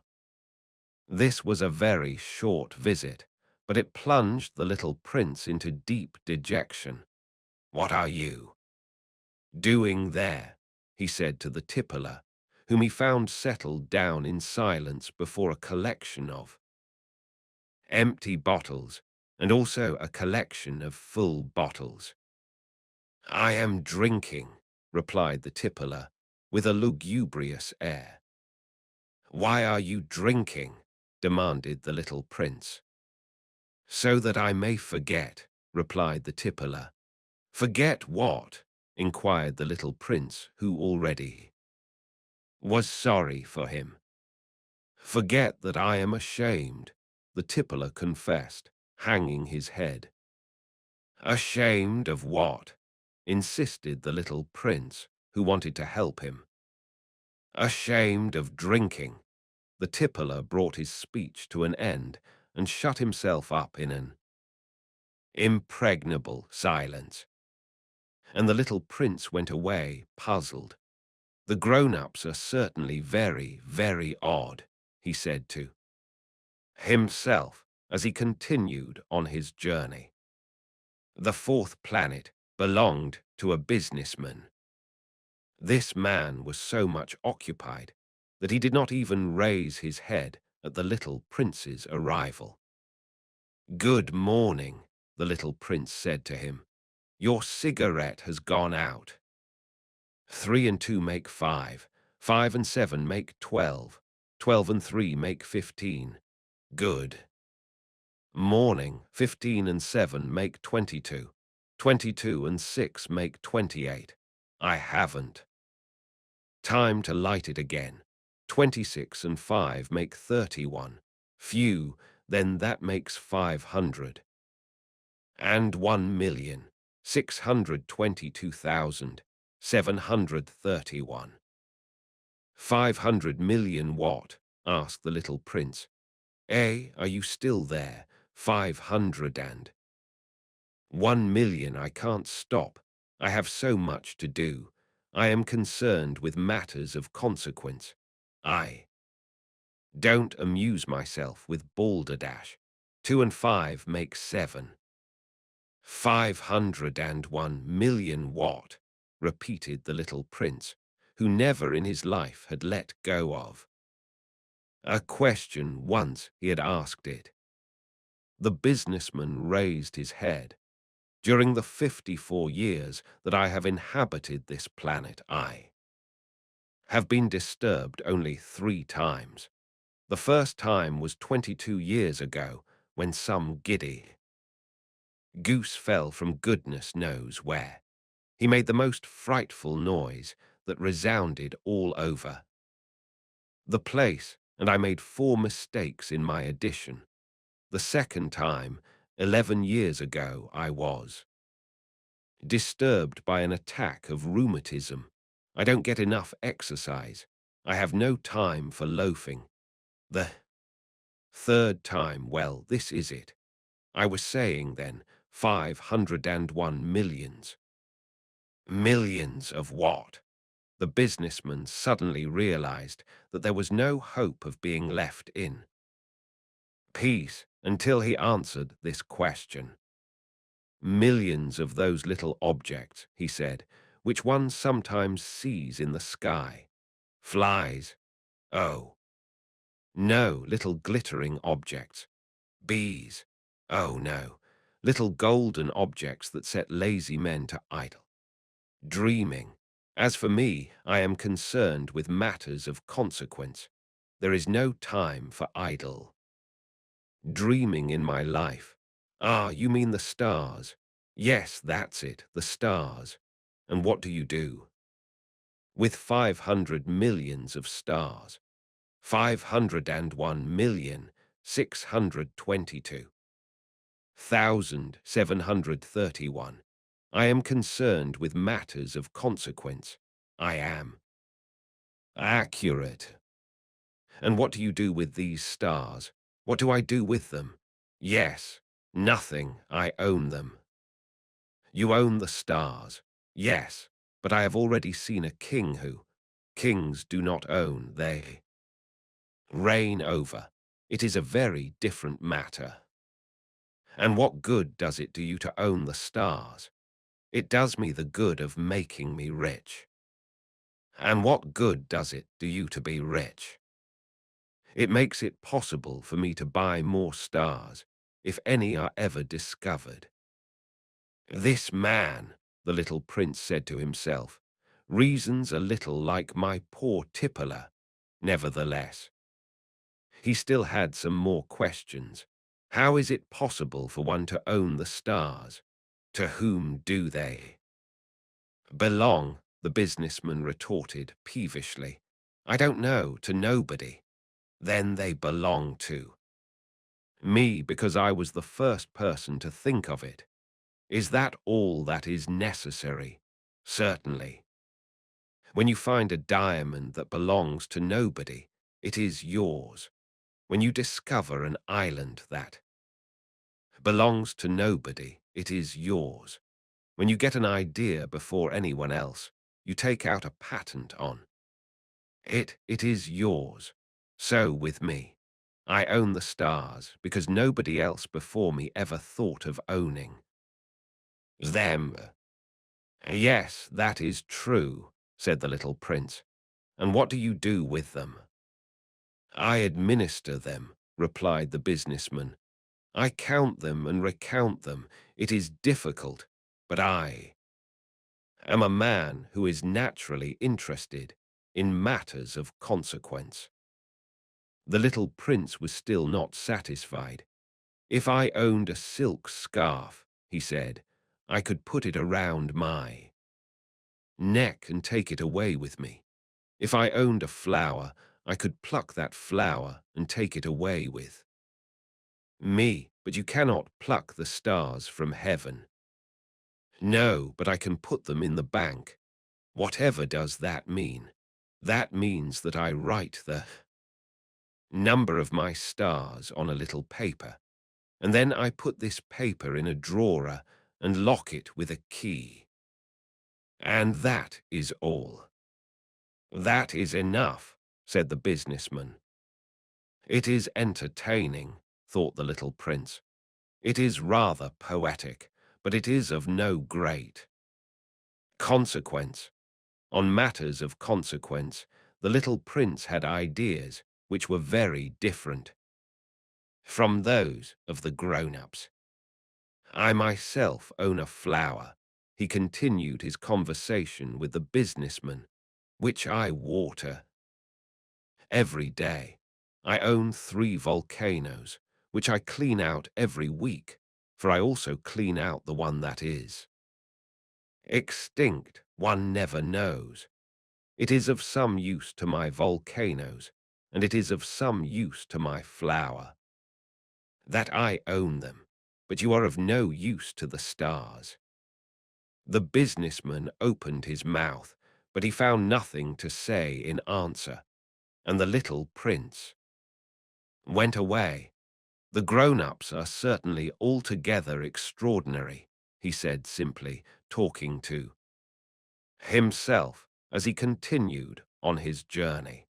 This was a very short visit, but it plunged the little prince into deep dejection. What are you doing there? he said to the tippler, whom he found settled down in silence before a collection of empty bottles and also a collection of full bottles. "I am drinking," replied the tippler, with a lugubrious air. "Why are you drinking?" demanded the little prince. "So that I may forget," replied the tippler. "Forget what?" inquired the little prince, who already was sorry for him. "Forget that I am ashamed," the tippler confessed, hanging his head. "Ashamed of what?" insisted the little prince, who wanted to help him. "Ashamed of drinking." The tippler brought his speech to an end and shut himself up in an impregnable silence. And the little prince went away, puzzled. "The grown-ups are certainly very, very odd," he said to himself as he continued on his journey. The fourth planet belonged to a businessman. This man was so much occupied that he did not even raise his head at the little prince's arrival. "Good morning," the little prince said to him. "Your cigarette has gone out. 3 and 2 make 5. 5 and 7 make 12. 12 and 3 make 15. Good morning. 15 and 7 make 22. 22 and 6 make 28. I haven't time to light it again. 26 and 5 make 31. Phew, then that makes 500. And 1,622,731. 500 million what? Asked the little prince. Are you still there? 500 and 1,000,000. I can't stop. I have so much to do. I am concerned with matters of consequence. I don't amuse myself with balderdash. 2 and 5 make 7. 501,000,000 what? Repeated the little prince, who never in his life had let go of a question once he had asked it. The businessman raised his head. During the 54 years that I have inhabited this planet, I have been disturbed only 3 times. The first time was 22 years ago, when some giddy goose fell from goodness knows where. He made the most frightful noise that resounded all over the place, and I made 4 mistakes in my addition. The second time, 11 years ago, I was disturbed by an attack of rheumatism. I don't get enough exercise. I have no time for loafing. The third time, well, this is it. I was saying then, 501 millions. Millions of what? The businessman suddenly realized that there was no hope of being left in peace until he answered this question. Millions of those little objects, he said, which one sometimes sees in the sky. Flies. Oh. No, little glittering objects. Bees. Oh no, little golden objects that set lazy men to idle. Dreaming. As for me, I am concerned with matters of consequence. There is no time for idle dreaming in my life. Ah, you mean the stars. Yes, that's it, the stars. And what do you do with 500 millions of stars? 501,622,731. I am concerned with matters of consequence. I am accurate. And what do you do with these stars? What do I do with them? Yes, nothing. I own them. You own the stars. Yes, but I have already seen a king who kings do not own, they reign over. It is a very different matter. And what good does it do you to own the stars? It does me the good of making me rich. And what good does it do you to be rich? It makes it possible for me to buy more stars, if any are ever discovered. This man, the little prince said to himself, reasons a little like my poor tippler. Nevertheless, he still had some more questions. How is it possible for one to own the stars? To whom do they belong? The businessman retorted peevishly. I don't know, to nobody. Then they belong to me because I was the first person to think of it. Is that all that is necessary? Certainly. When you find a diamond that belongs to nobody, it is yours. When you discover an island that belongs to nobody, it is yours. When you get an idea before anyone else, you take out a patent on it, it is yours. So with me. I own the stars because nobody else before me ever thought of owning them. Yes, that is true, said the little prince. And what do you do with them? I administer them, replied the businessman. I count them and recount them. It is difficult, but I am a man who is naturally interested in matters of consequence. The little prince was still not satisfied. If I owned a silk scarf, he said, I could put it around my neck and take it away with me. If I owned a flower, I could pluck that flower and take it away with me, but you cannot pluck the stars from heaven. No, but I can put them in the bank. Whatever does that mean? That means that I write the number of my stars on a little paper, and then I put this paper in a drawer and lock it with a key. And that is all. That is enough, said the businessman. It is entertaining, thought the little prince. It is rather poetic, but it is of no great consequence. On matters of consequence, the little prince had ideas which were very different from those of the grown-ups. I myself own a flower, he continued his conversation with the businessman, which I water every day. I own 3 volcanoes, which I clean out every week, for I also clean out the one that is extinct. One never knows. It is of some use to my volcanoes, and it is of some use to my flower. That I own them, but you are of no use to the stars. The businessman opened his mouth, but he found nothing to say in answer, and the little prince went away. The grown-ups are certainly altogether extraordinary, he said simply, talking to himself as he continued on his journey.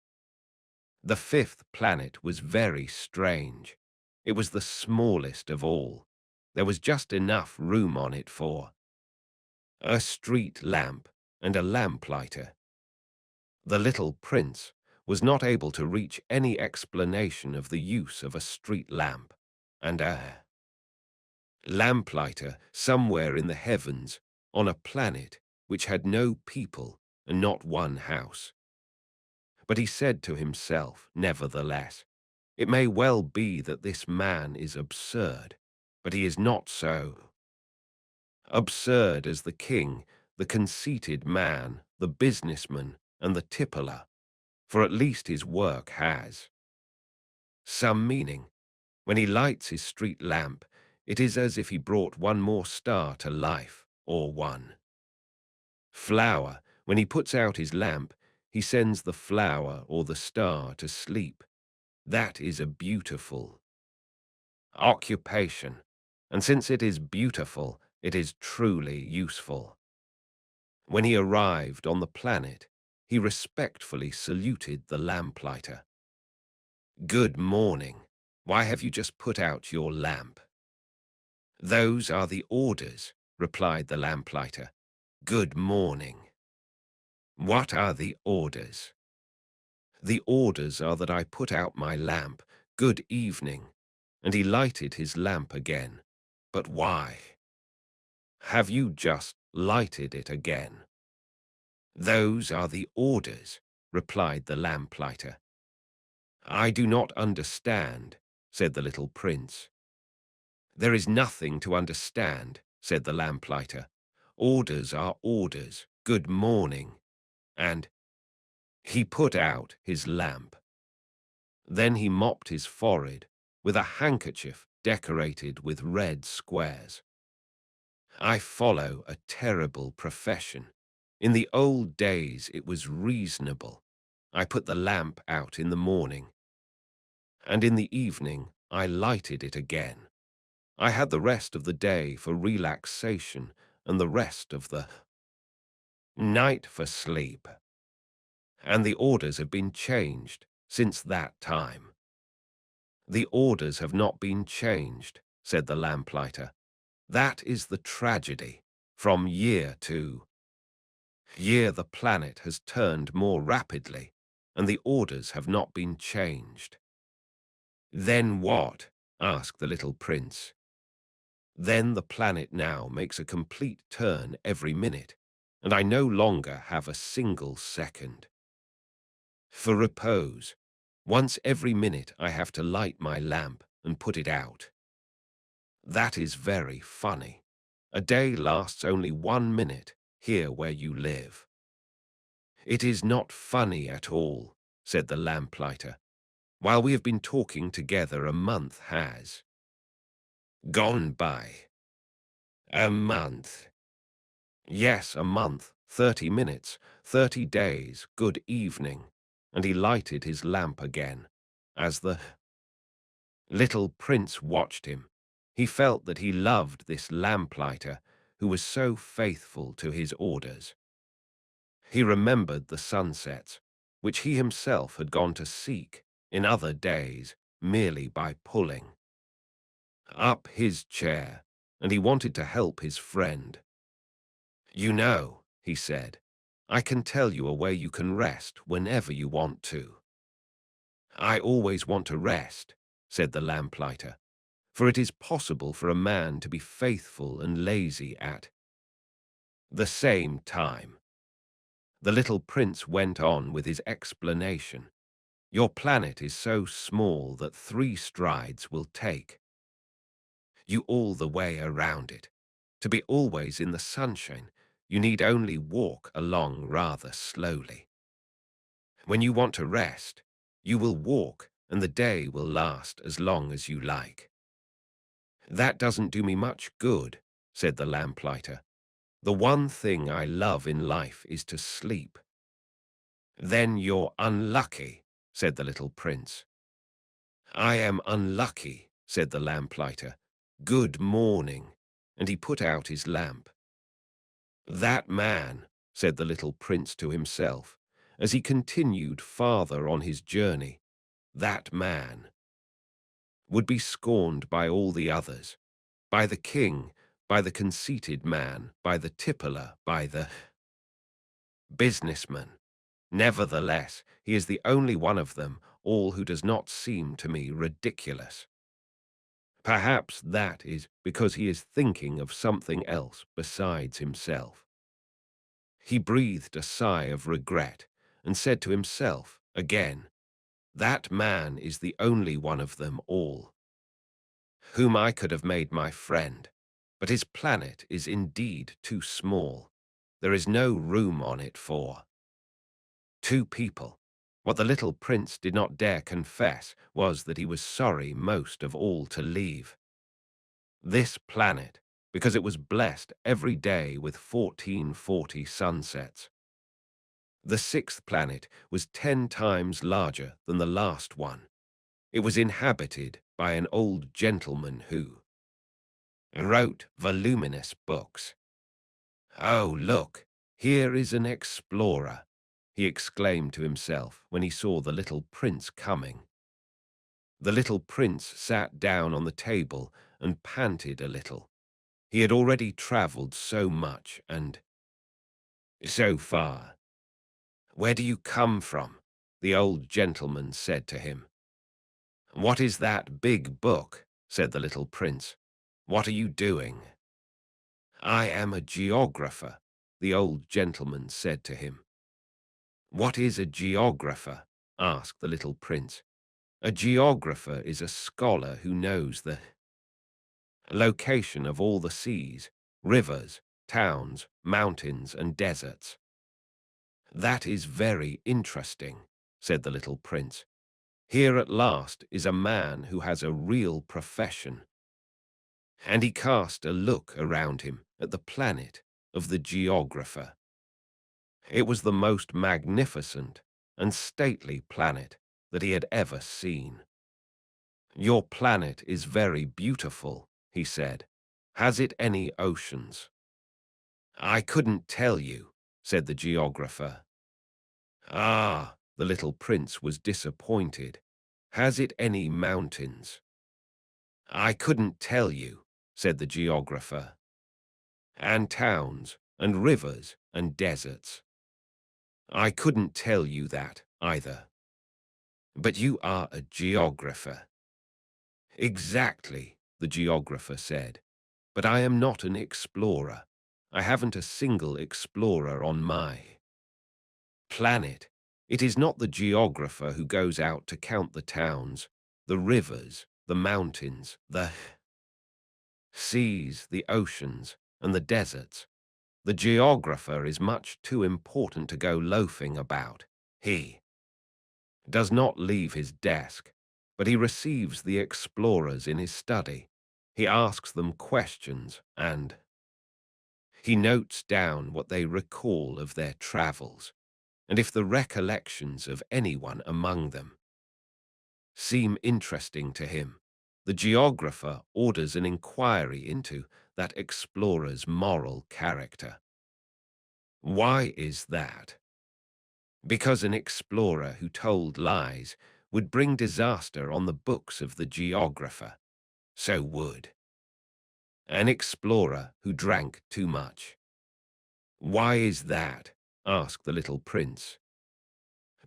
The 5th planet was very strange. It was the smallest of all. There was just enough room on it for a street lamp and a lamplighter. The little prince was not able to reach any explanation of the use of a street lamp and a lamplighter somewhere in the heavens on a planet which had no people and not one house. But he said to himself, nevertheless, it may well be that this man is absurd, but he is not so absurd as the king, the conceited man, the businessman, and the tippler, for at least his work has some meaning. When he lights his street lamp, it is as if he brought one more star to life, or one flower. When he puts out his lamp, he sends the flower or the star to sleep. That is a beautiful occupation, and since it is beautiful, it is truly useful. When he arrived on the planet, he respectfully saluted the lamplighter. Good morning. Why have you just put out your lamp? Those are the orders, replied the lamplighter. Good morning. What are the orders? The orders are that I put out my lamp. Good evening. And he lighted his lamp again. But why? Have you just lighted it again? Those are the orders, replied the lamplighter. I do not understand, said the little prince. There is nothing to understand, said the lamplighter. Orders are orders. Good morning. And he put out his lamp. Then he mopped his forehead with a handkerchief decorated with red squares. I follow a terrible profession. In the old days it was reasonable. I put the lamp out in the morning, and in the evening I lighted it again. I had the rest of the day for relaxation and the rest of the night for sleep. And the orders have been changed since that time. The orders have not been changed, said the lamplighter. That is the tragedy. From year to year the planet has turned more rapidly, and the orders have not been changed. Then what? Asked the little prince. Then the planet now makes a complete turn every minute, and I no longer have a single second. For repose, once every minute I have to light my lamp and put it out. That is very funny. A day lasts only 1 minute here where you live. It is not funny at all, said the lamplighter. While we have been talking together, a month has gone by. A month. Yes, a month, 30 minutes, 30 days, good evening. And he lighted his lamp again. As the little prince watched him, he felt that he loved this lamplighter who was so faithful to his orders. He remembered the sunsets, which he himself had gone to seek in other days merely by pulling up his chair, and he wanted to help his friend. You know, he said, I can tell you a way you can rest whenever you want to. I always want to rest, said the lamplighter, for it is possible for a man to be faithful and lazy at the same time. The little prince went on with his explanation. Your planet is so small that 3 strides will take you all the way around it. To be always in the sunshine, you need only walk along rather slowly. When you want to rest, you will walk and the day will last as long as you like. That doesn't do me much good, said the lamplighter. The one thing I love in life is to sleep. Then you're unlucky, said the little prince. I am unlucky, said the lamplighter. Good morning. And he put out his lamp. That man, said the little prince to himself, as he continued farther on his journey, that man would be scorned by all the others, by the king, by the conceited man, by the tippler, by the businessman. Nevertheless, he is the only one of them all who does not seem to me ridiculous. Perhaps that is because he is thinking of something else besides himself. He breathed a sigh of regret and said to himself again, that man is the only one of them all whom I could have made my friend, but his planet is indeed too small. There is no room on it for 2 people. What the little prince did not dare confess was that he was sorry most of all to leave this planet, because it was blessed every day with 1440 sunsets. The 6th planet was 10 times larger than the last one. It was inhabited by an old gentleman who wrote voluminous books. Oh, look, here is an explorer, he exclaimed to himself when he saw the little prince coming. The little prince sat down on the table and panted a little. He had already travelled so much and so far. "Where do you come from?" the old gentleman said to him. "What is that big book?" said the little prince. "What are you doing?" "I am a geographer," the old gentleman said to him. "What is a geographer?" asked the little prince. "A geographer is a scholar who knows the location of all the seas, rivers, towns, mountains, and deserts." "That is very interesting," said the little prince. "Here at last is a man who has a real profession." And he cast a look around him at the planet of the geographer. It was the most magnificent and stately planet that he had ever seen. "Your planet is very beautiful," he said. "Has it any oceans?" "I couldn't tell you," said the geographer. "Ah," the little prince was disappointed. "Has it any mountains?" "I couldn't tell you," said the geographer. "And towns, and rivers, and deserts?" "I couldn't tell you that either." "But you are a geographer." "Exactly," the geographer said. "But I am not an explorer. I haven't a single explorer on my planet. It is not the geographer who goes out to count the towns, the rivers, the mountains, the seas, the oceans, and the deserts. The geographer is much too important to go loafing about. He does not leave his desk, but he receives the explorers in his study. He asks them questions and he notes down what they recall of their travels, and if the recollections of anyone among them seem interesting to him, the geographer orders an inquiry into that explorer's moral character. Why is that? Because an explorer who told lies would bring disaster on the books of the geographer. So would an explorer who drank too much. Why is that? Asked the little prince.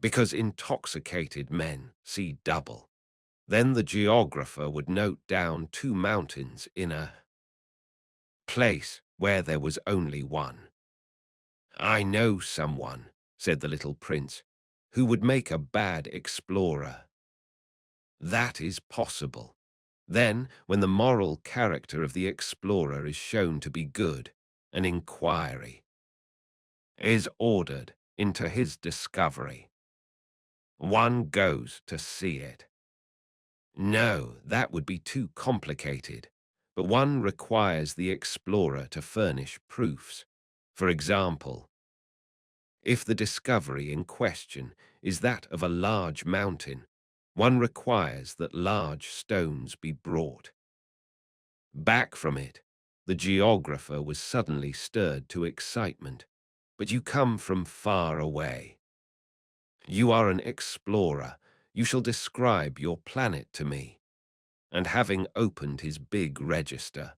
Because intoxicated men see double. Then the geographer would note down 2 mountains in a place where there was only one. "I know someone," said the little prince, "who would make a bad explorer." "That is possible." Then, when the moral character of the explorer is shown to be good, an inquiry is ordered into his discovery. One goes to see it. No, that would be too complicated, but one requires the explorer to furnish proofs. For example, if the discovery in question is that of a large mountain, one requires that large stones be brought back from it. The geographer was suddenly stirred to excitement. "But you come from far away. You are an explorer. You shall describe your planet to me." And having opened his big register,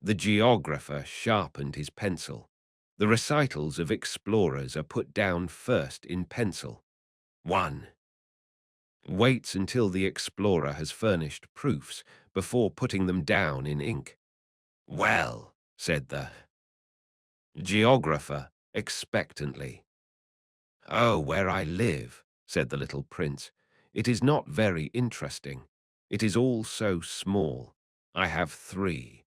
the geographer sharpened his pencil. The recitals of explorers are put down first in pencil. 1. Waits until the explorer has furnished proofs before putting them down in ink. "Well," said the geographer expectantly. "Oh, where I live," said the little prince. "It is not very interesting. It is all so small. I have 3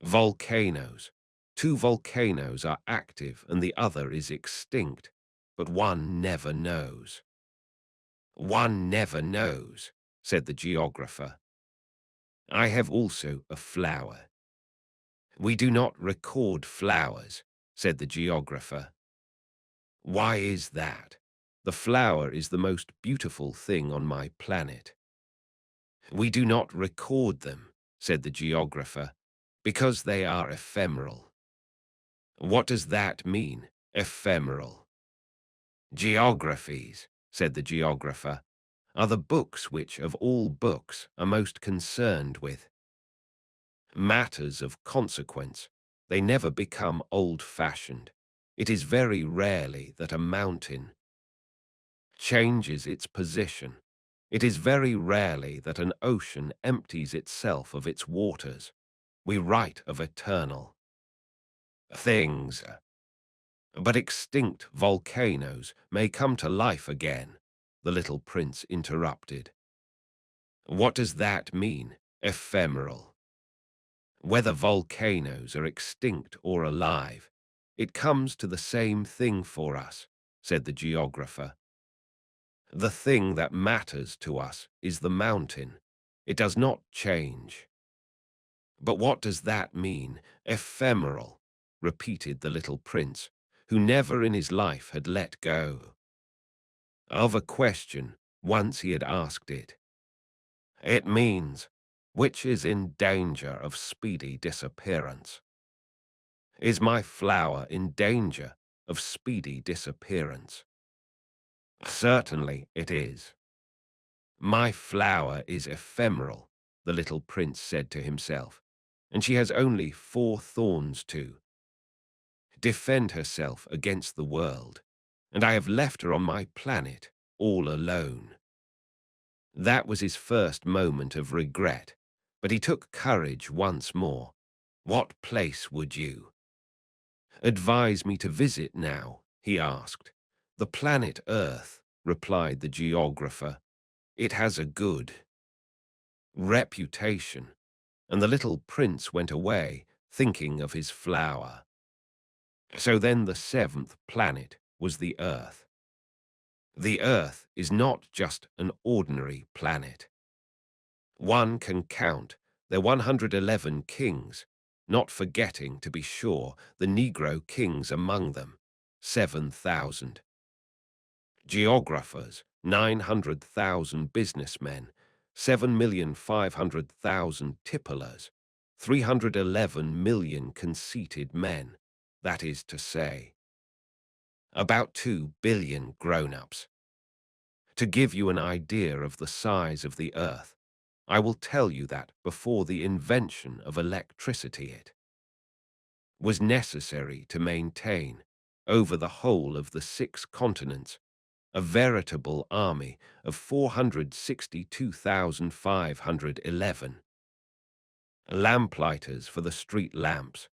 volcanoes. 2 volcanoes are active and the other is extinct, but one never knows." "One never knows," said the geographer. "I have also a flower." "We do not record flowers," said the geographer. "Why is that?" "The flower is the most beautiful thing on my planet." "We do not record them," said the geographer, "because they are ephemeral." "What does that mean, ephemeral?" "Geographies," said the geographer, "are the books which, of all books, are most concerned with matters of consequence. They never become old-fashioned. It is very rarely that a mountain changes its position. It is very rarely that an ocean empties itself of its waters. We write of eternal things, but extinct volcanoes may come to life again, the little prince interrupted. What does that mean, ephemeral? Whether volcanoes are extinct or alive, it comes to the same thing for us, said the geographer. The thing that matters to us is the mountain. It does not change. But what does that mean, ephemeral? Repeated the little prince, who never in his life had let go of a question once he had asked it. It means which is in danger of speedy disappearance. Is my flower in danger of speedy disappearance? Certainly it is. My flower is ephemeral, the little prince said to himself, and she has only 4 thorns to defend herself against the world, and I have left her on my planet all alone. That was his first moment of regret, but he took courage once more. What place would you advise me to visit now? He asked. The planet Earth, replied the geographer. It has a good reputation, and the little prince went away, thinking of his flower. So then the 7th planet was the Earth. The Earth is not just an ordinary planet. One can count their 111 kings, not forgetting, to be sure, the Negro kings among them, 7,000. Geographers, 900,000 businessmen, 7,500,000 tipplers, 311 million conceited men, that is to say, about 2 billion grown-ups. To give you an idea of the size of the Earth, I will tell you that before the invention of electricity it was necessary to maintain, over the whole of the 6 continents, a veritable army of 462,511 lamplighters for the street lamps.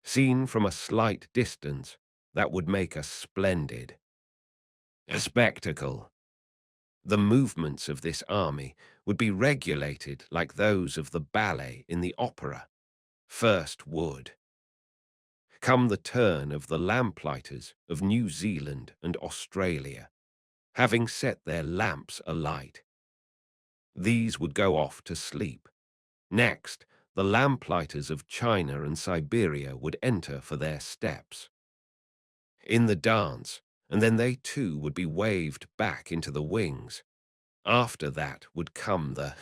Seen from a slight distance, that would make a splendid spectacle. The movements of this army would be regulated like those of the ballet in the opera. First would come the turn of the lamplighters of New Zealand and Australia, having set their lamps alight. These would go off to sleep. Next, the lamplighters of China and Siberia would enter for their steps in the dance, and then they too would be waved back into the wings. After that would come the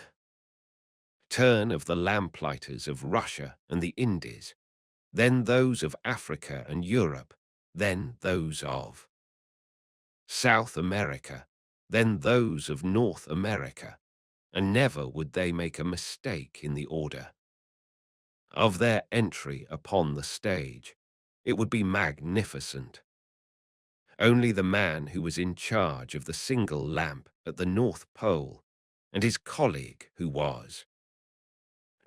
turn of the lamplighters of Russia and the Indies, then those of Africa and Europe, then those of South America, then those of North America, and never would they make a mistake in the order of their entry upon the stage. It would be magnificent. Only the man who was in charge of the single lamp at the North Pole and his colleague who was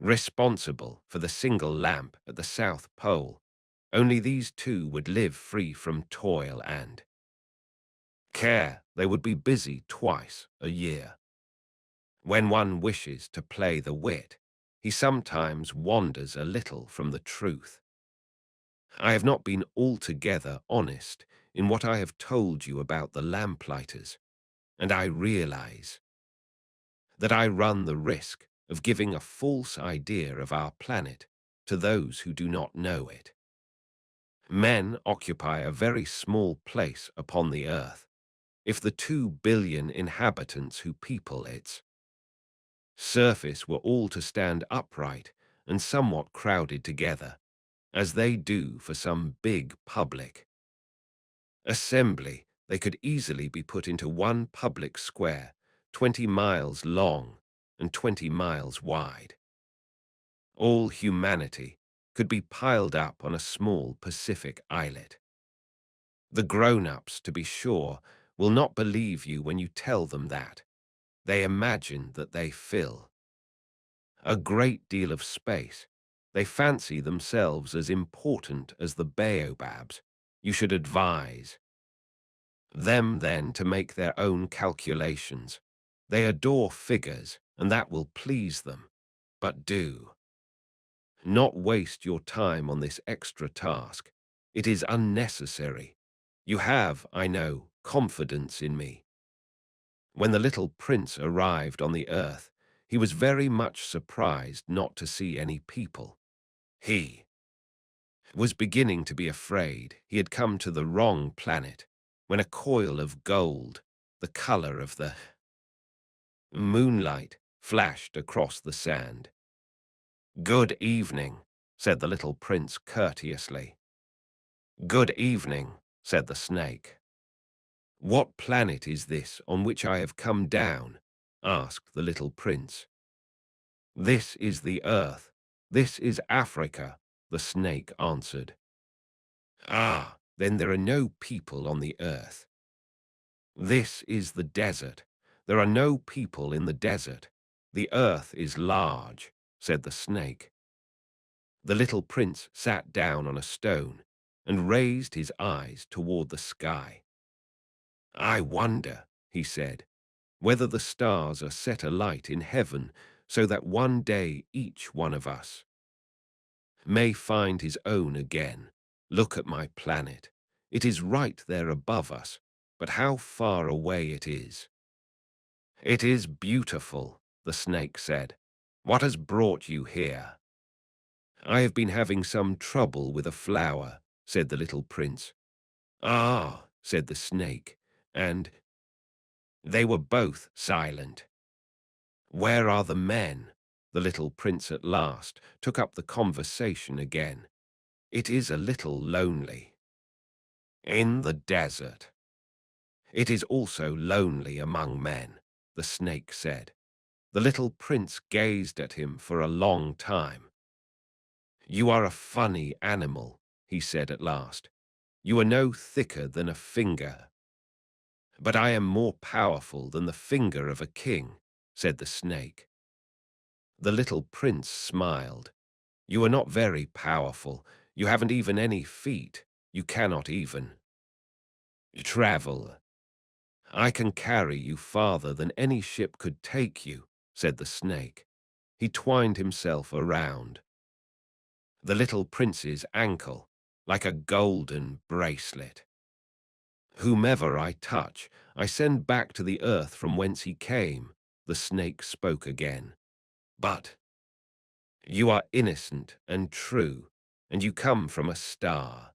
responsible for the single lamp at the South Pole, only these two would live free from toil and care. They would be busy twice a year. When one wishes to play the wit, he sometimes wanders a little from the truth. I have not been altogether honest in what I have told you about the lamplighters, and I realize that I run the risk of giving a false idea of our planet to those who do not know it. Men occupy a very small place upon the earth. If the 2 billion inhabitants who people its surface were all to stand upright and somewhat crowded together, as they do for some big public assembly, they could easily be put into one public square, 20 miles long and 20 miles wide. All humanity could be piled up on a small Pacific islet. The grown-ups, to be sure, will not believe you when you tell them that. They imagine that they fill a great deal of space. They fancy themselves as important as the baobabs. You should advise them then to make their own calculations. They adore figures, and that will please them. But do not waste your time on this extra task. It is unnecessary. You have, I know, confidence in me. When the little prince arrived on the earth, he was very much surprised not to see any people. He was beginning to be afraid he had come to the wrong planet when a coil of gold, the color of the moonlight, flashed across the sand. "Good evening," said the little prince courteously. "Good evening," said the snake. "What planet is this on which I have come down?" asked the little prince. "This is the earth. This is Africa," the snake answered. "Ah, then there are no people on the earth." "This is the desert. There are no people in the desert. The earth is large," said the snake. The little prince sat down on a stone and raised his eyes toward the sky. "I wonder," he said, "whether the stars are set alight in heaven so that one day each one of us may find his own again. Look at my planet. It is right there above us, but how far away it is." "It is beautiful," the snake said. "What has brought you here?" "I have been having some trouble with a flower," said the little prince. "Ah," said the snake, and they were both silent. "Where are the men?" The little prince at last took up the conversation again. "It is a little lonely." "In the desert." "It is also lonely among men," the snake said. The little prince gazed at him for a long time. "You are a funny animal," he said at last. "You are no thicker than a finger." "But I am more powerful than the finger of a king," said the snake. The little prince smiled. "You are not very powerful. You haven't even any feet. You cannot even travel." "I can carry you farther than any ship could take you," said the snake. He twined himself around the little prince's ankle like a golden bracelet. "Whomever I touch, I send back to the earth from whence he came," the snake spoke again. "But you are innocent and true, and you come from a star."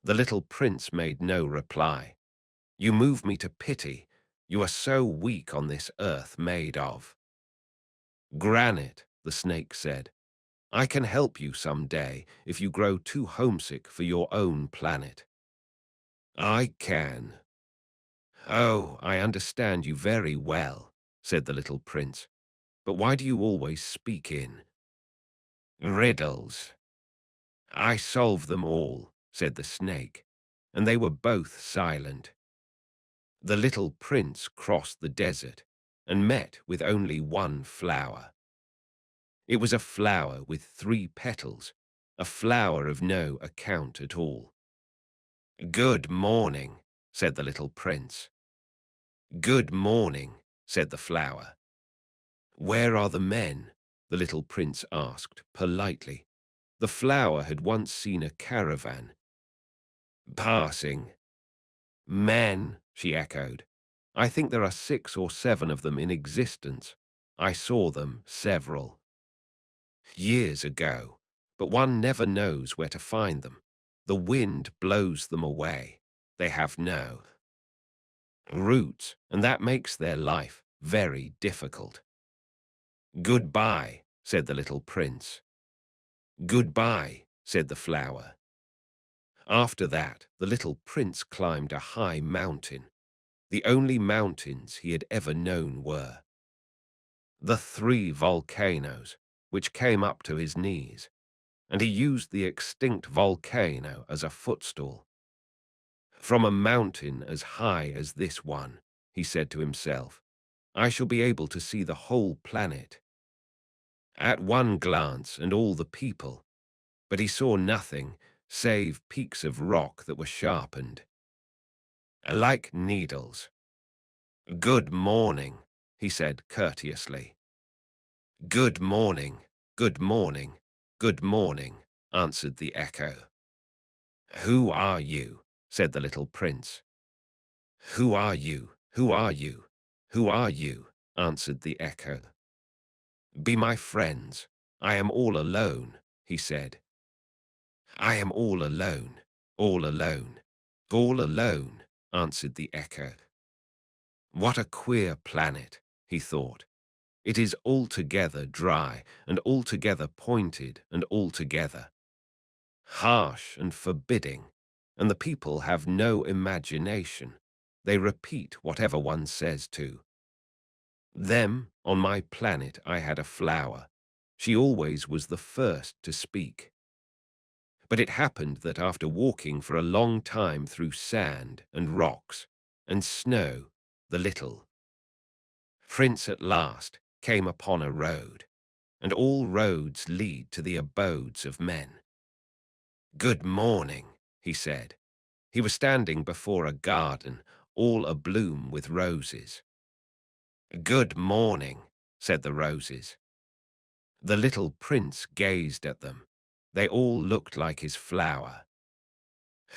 The little prince made no reply. "You move me to pity. You are so weak on this earth made of granite," the snake said. "I can help you some day if you grow too homesick for your own planet." "I can." "Oh, I understand you very well," said the little prince. "But why do you always speak in riddles?" "I solve them all," said the snake, and they were both silent. The little prince crossed the desert and met with only one flower. It was a flower with 3 petals, a flower of no account at all. "Good morning," said the little prince. "Good morning," said the flower. "Where are the men?" the little prince asked politely. The flower had once seen a caravan passing. "Men," she echoed. "I think there are 6 or 7 of them in existence. I saw them several years ago, but one never knows where to find them. The wind blows them away. They have no roots, and that makes their life very difficult." "Goodbye," said the little prince. "Goodbye," said the flower. After that, the little prince climbed a high mountain. The only mountains he had ever known were the 3 volcanoes, which came up to his knees, and he used the extinct volcano as a footstool. From a mountain as high as this one, he said to himself, I shall be able to see the whole planet. At one glance and all the people, but he saw nothing save peaks of rock that were sharpened, like needles. Good morning, he said courteously. Good morning, good morning, good morning, answered the echo. Who are you? Said the little prince. Who are you? Who are you? Who are you? Answered the echo. Be my friends. I am all alone, he said. I am all alone, all alone, all alone, answered the echo. What a queer planet, he thought. It is altogether dry and altogether pointed and altogether harsh and forbidding, and the people have no imagination. They repeat whatever one says to them. On my planet I had a flower. She always was the first to speak. But it happened that after walking for a long time through sand and rocks and snow, the little prince at last came upon a road, and all roads lead to the abodes of men. Good morning, he said. He was standing before a garden, all abloom with roses. Good morning, said the roses. The little prince gazed at them. They all looked like his flower.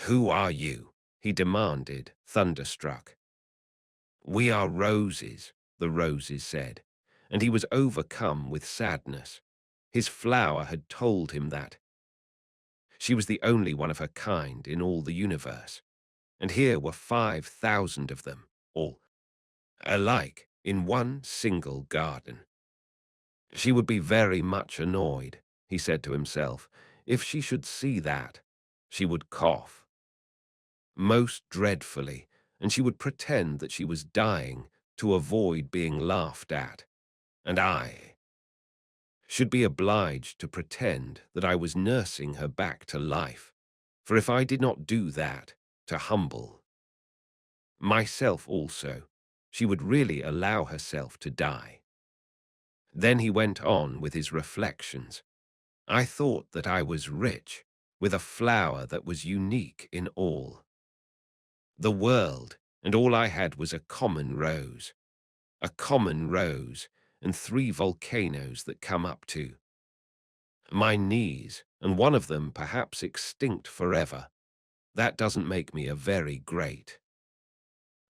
Who are you? He demanded, thunderstruck. We are roses, the roses said, and he was overcome with sadness. His flower had told him that she was the only one of her kind in all the universe, and here were 5,000 of them, all alike, in one single garden. She would be very much annoyed, he said to himself, if she should see that. She would cough most dreadfully, and she would pretend that she was dying to avoid being laughed at, and I should be obliged to pretend that I was nursing her back to life, for if I did not do that, to humble myself also, she would really allow herself to die. Then he went on with his reflections. I thought that I was rich, with a flower that was unique in all the world, and all I had was a common rose, and 3 volcanoes that come up to my knees, and one of them perhaps extinct forever. That doesn't make me a very great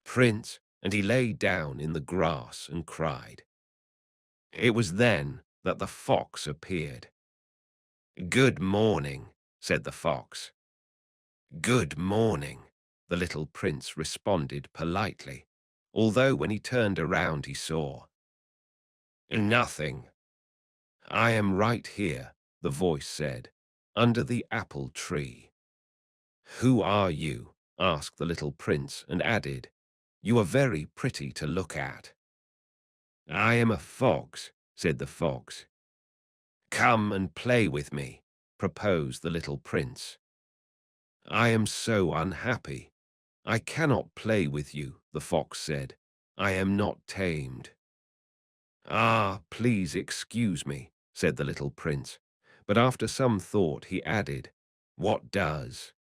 prince, and he lay down in the grass and cried. It was then that the fox appeared. Good morning, said the fox. Good morning, the little prince responded politely, although when he turned around he saw nothing. I am right here, the voice said, under the apple tree. Who are you? Asked the little prince, and added, You are very pretty to look at. I am a fox, said the fox. Come and play with me, proposed the little prince. I am so unhappy. I cannot play with you, the fox said. I am not tamed. Ah, please excuse me, said the little prince, but after some thought he added, What does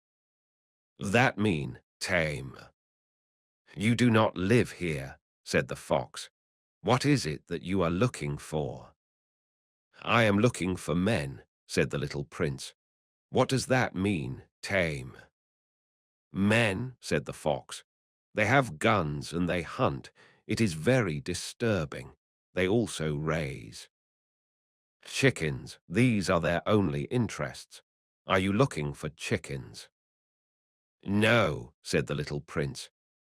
that mean, tame? You do not live here, said the fox. What is it that you are looking for? I am looking for men, said the little prince. What does that mean, tame? Men, said the fox. They have guns and they hunt. It is very disturbing. They also raise chickens. These are their only interests. Are you looking for chickens? No, said the little prince.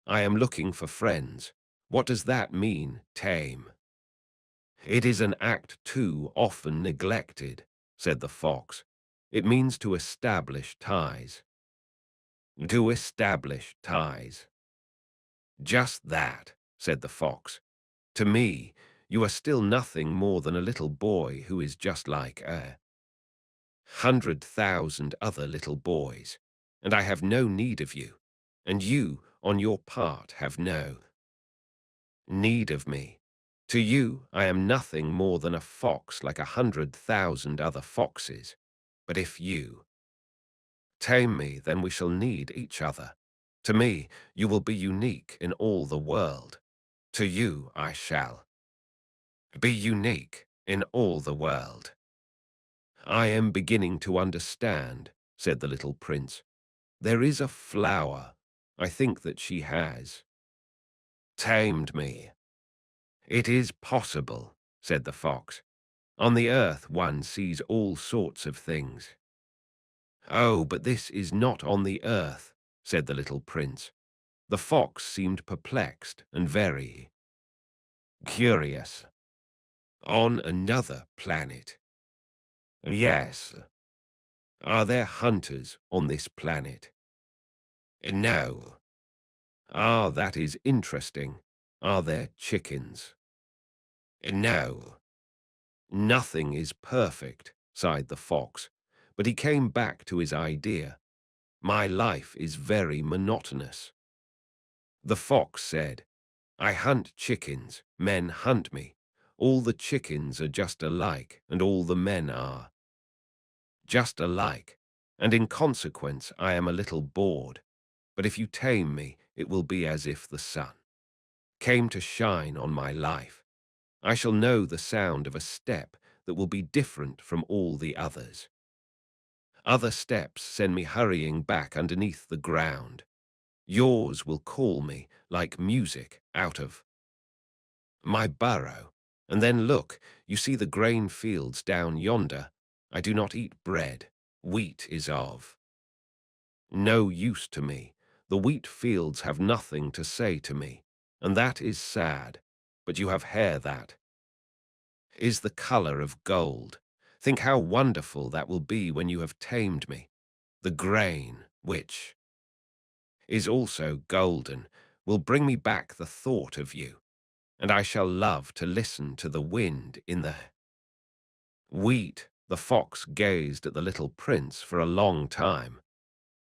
I am looking for friends. What does that mean, tame? It is an act too often neglected, said the fox. It means to establish ties. To establish ties. Just that, said the fox. To me, you are still nothing more than a little boy who is just like 100,000 other little boys, and I have no need of you. and you, on your part, have no need of me. To you, I am nothing more than a fox like 100,000 other foxes. But if you tame me, then we shall need each other. To me, you will be unique in all the world. To you, I shall be unique in all the world. I am beginning to understand, said the little prince. There is a flower. I think that she has tamed me. It is possible, said the fox. On the earth one sees all sorts of things. Oh, but this is not on the earth, said the little prince. The fox seemed perplexed and very curious. On another planet. Yes. Are there hunters on this planet? No. Ah, that is interesting. Are there chickens? No. Nothing is perfect, sighed the fox, but he came back to his idea. My life is very monotonous. The fox said, I hunt chickens, men hunt me. All the chickens are just alike, and all the men are just alike, and in consequence I am a little bored. But if you tame me, it will be as if the sun came to shine on my life. I shall know the sound of a step that will be different from all the others. Other steps send me hurrying back underneath the ground. Yours will call me like music out of my burrow. And then look, you see the grain fields down yonder. I do not eat bread. Wheat is of no use to me. The wheat fields have nothing to say to me, and that is sad. But you have hair that is the color of gold. Think how wonderful that will be when you have tamed me. The grain, which is also golden, will bring me back the thought of you, and I shall love to listen to the wind in the wheat. The fox gazed at the little prince for a long time.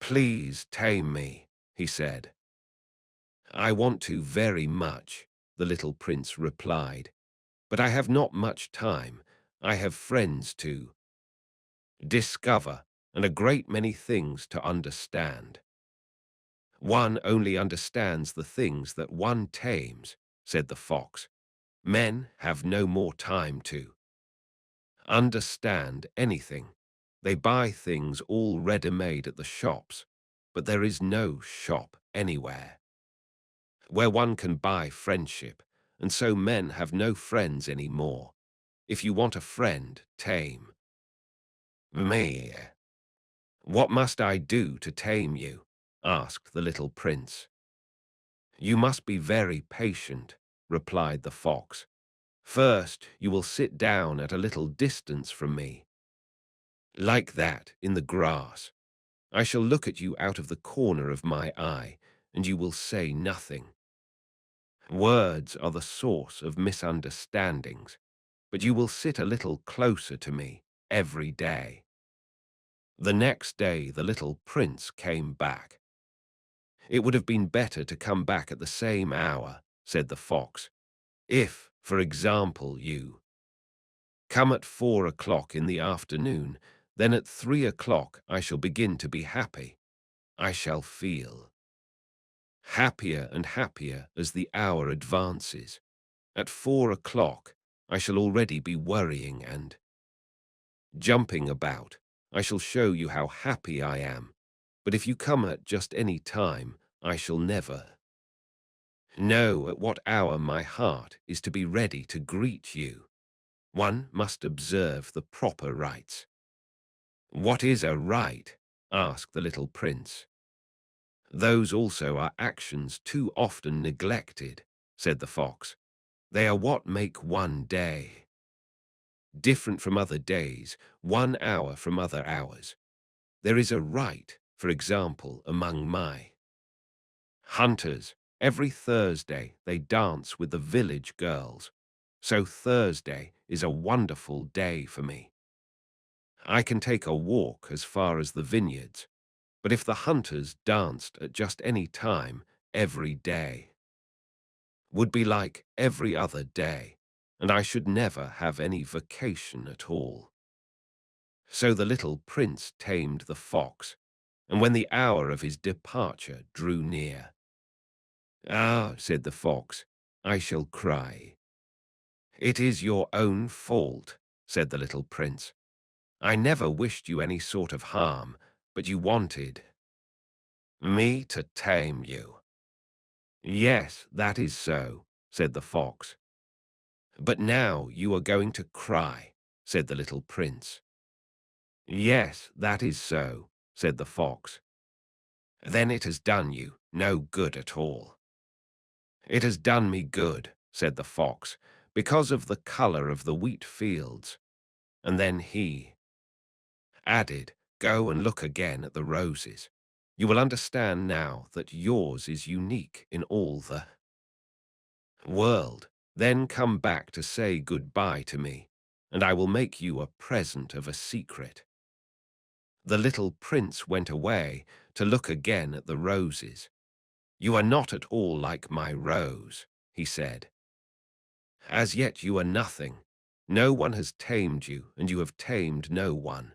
Please tame me, he said. I want to very much, the little prince replied, but I have not much time. I have friends to discover and a great many things to understand. One only understands the things that one tames, said the fox. Men have no more time to understand anything. They buy things all ready-made at the shops, but there is no shop anywhere where one can buy friendship, and so men have no friends any more. If you want a friend, tame me. What must I do to tame you? Asked the little prince. You must be very patient, replied the fox. First, you will sit down at a little distance from me, like that, in the grass. I shall look at you out of the corner of my eye, and you will say nothing. Words are the source of misunderstandings, but you will sit a little closer to me every day. The next day the little prince came back. It would have been better to come back at the same hour, said the fox. If, for example, you come at 4 o'clock in the afternoon, then at 3 o'clock I shall begin to be happy. I shall feel happier and happier as the hour advances. At 4 o'clock I shall already be worrying and jumping about. I shall show you how happy I am. But if you come at just any time, I shall never know at what hour my heart is to be ready to greet you. One must observe the proper rites. What is a rite? Asked the little prince. Those also are actions too often neglected, said the fox. They are what make one day different from other days, 1 hour from other hours. There is a rite, for example, among my hunters. Every Thursday they dance with the village girls. So Thursday is a wonderful day for me. I can take a walk as far as the vineyards. But if the hunters danced at just any time, every day would be like every other day, and I should never have any vacation at all. So the little prince tamed the fox, and when the hour of his departure drew near, "Ah," said the fox, "I shall cry." "It is your own fault," said the little prince. "I never wished you any sort of harm, but you wanted me to tame you." "Yes, that is so," said the fox. "But now you are going to cry," said the little prince. "Yes, that is so," said the fox. "Then it has done you no good at all." "It has done me good," said the fox, "because of the color of the wheat fields." And then he added, "Go and look again at the roses. You will understand now that yours is unique in all the world. Then come back to say goodbye to me, and I will make you a present of a secret." The little prince went away to look again at the roses. "You are not at all like my rose," he said. "As yet you are nothing. No one has tamed you, and you have tamed no one.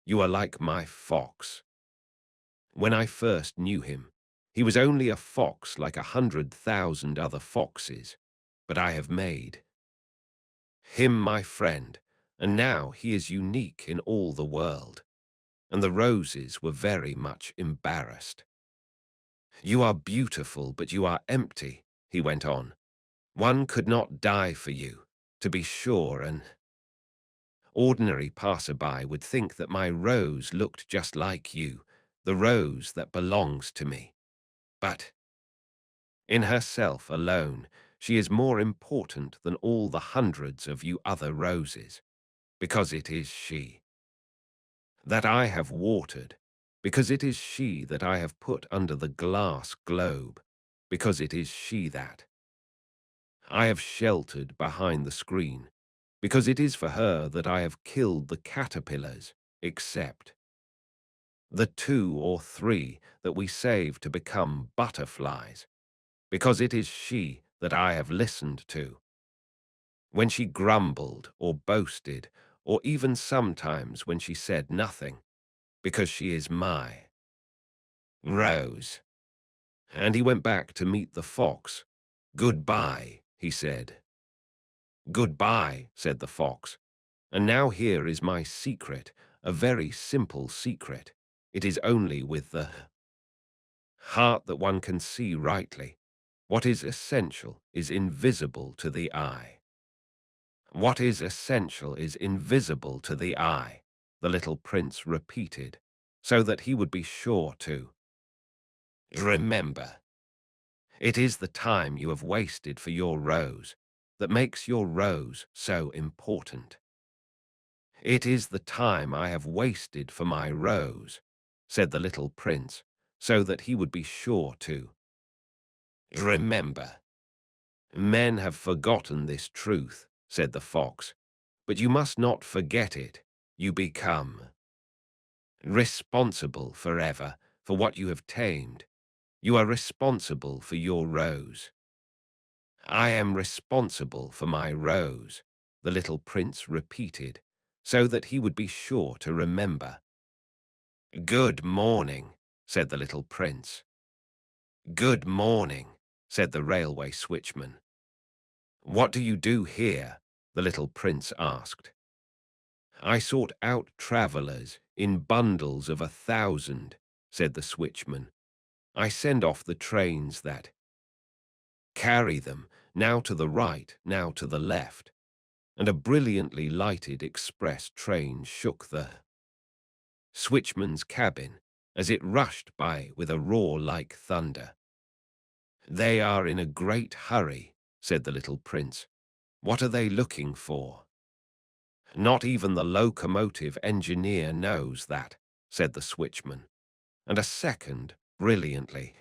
You are like my fox. When I first knew him, he was only a fox like 100,000 other foxes, but I have made him my friend, and now he is unique in all the world." And the roses were very much embarrassed. "You are beautiful, but you are empty," he went on. "One could not die for you, to be sure, an ordinary passerby would think that my rose looked just like you, the rose that belongs to me. But in herself alone, she is more important than all the hundreds of you other roses, because it is she that I have watered, because it is she that I have put under the glass globe, because it is she that I have sheltered behind the screen, because it is for her that I have killed the caterpillars, except the 2 or 3 that we save to become butterflies, because it is she that I have listened to when she grumbled or boasted, or even sometimes when she said nothing, because she is my rose." And he went back to meet the fox. "Goodbye," he said. "Goodbye," said the fox. "And now here is my secret, a very simple secret. It is only with the heart that one can see rightly. What is essential is invisible to the eye." "What is essential is invisible to the eye," the little prince repeated, so that he would be sure to remember. "It is the time you have wasted for your rose that makes your rose so important." "It is the time I have wasted for my rose," said the little prince, so that he would be sure to remember. "Men have forgotten this truth," said the fox, "but you must not forget it. You become responsible forever for what you have tamed. You are responsible for your rose." "I am responsible for my rose," the little prince repeated, so that he would be sure to remember. "Good morning," said the little prince. "Good morning," said the railway switchman. "What do you do here?" the little prince asked. "I sort out travellers in bundles of 1,000, said the switchman. "I send off the trains that carry them, now to the right, now to the left." And a brilliantly lighted express train shook the switchman's cabin as it rushed by with a roar like thunder. "They are in a great hurry," said the little prince. "What are they looking for?" "Not even the locomotive engineer knows that," said the switchman. And a second, brilliantly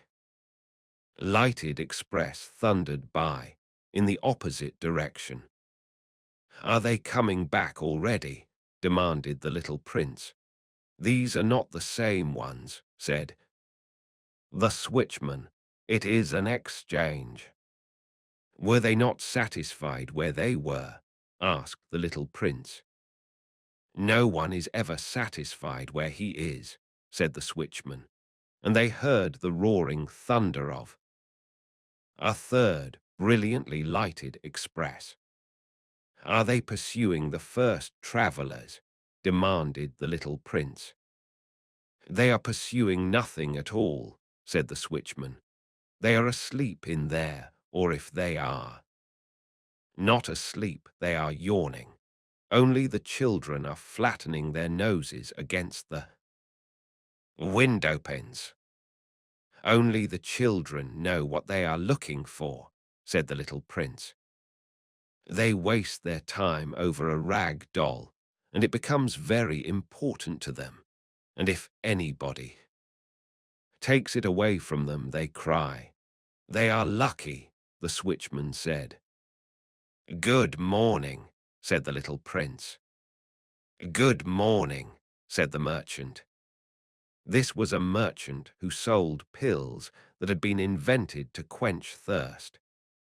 lighted express thundered by, in the opposite direction. "Are they coming back already?" demanded the little prince. "These are not the same ones," said, "The switchman. It is an exchange." "Were they not satisfied where they were?" asked the little prince. "No one is ever satisfied where he is," said the switchman, and they heard the roaring thunder of a third brilliantly lighted express. "Are they pursuing the first travellers?" demanded the little prince. "They are pursuing nothing at all," said the switchman. "They are asleep in there, or if they are not asleep, they are yawning. Only the children are flattening their noses against the window panes." "Only the children know what they are looking for," said the little prince. "They waste their time over a rag doll, and it becomes very important to them. And if anybody takes it away from them, they cry. They are lucky," the switchman said. "Good morning," said the little prince. "Good morning," said the merchant. This was a merchant who sold pills that had been invented to quench thirst.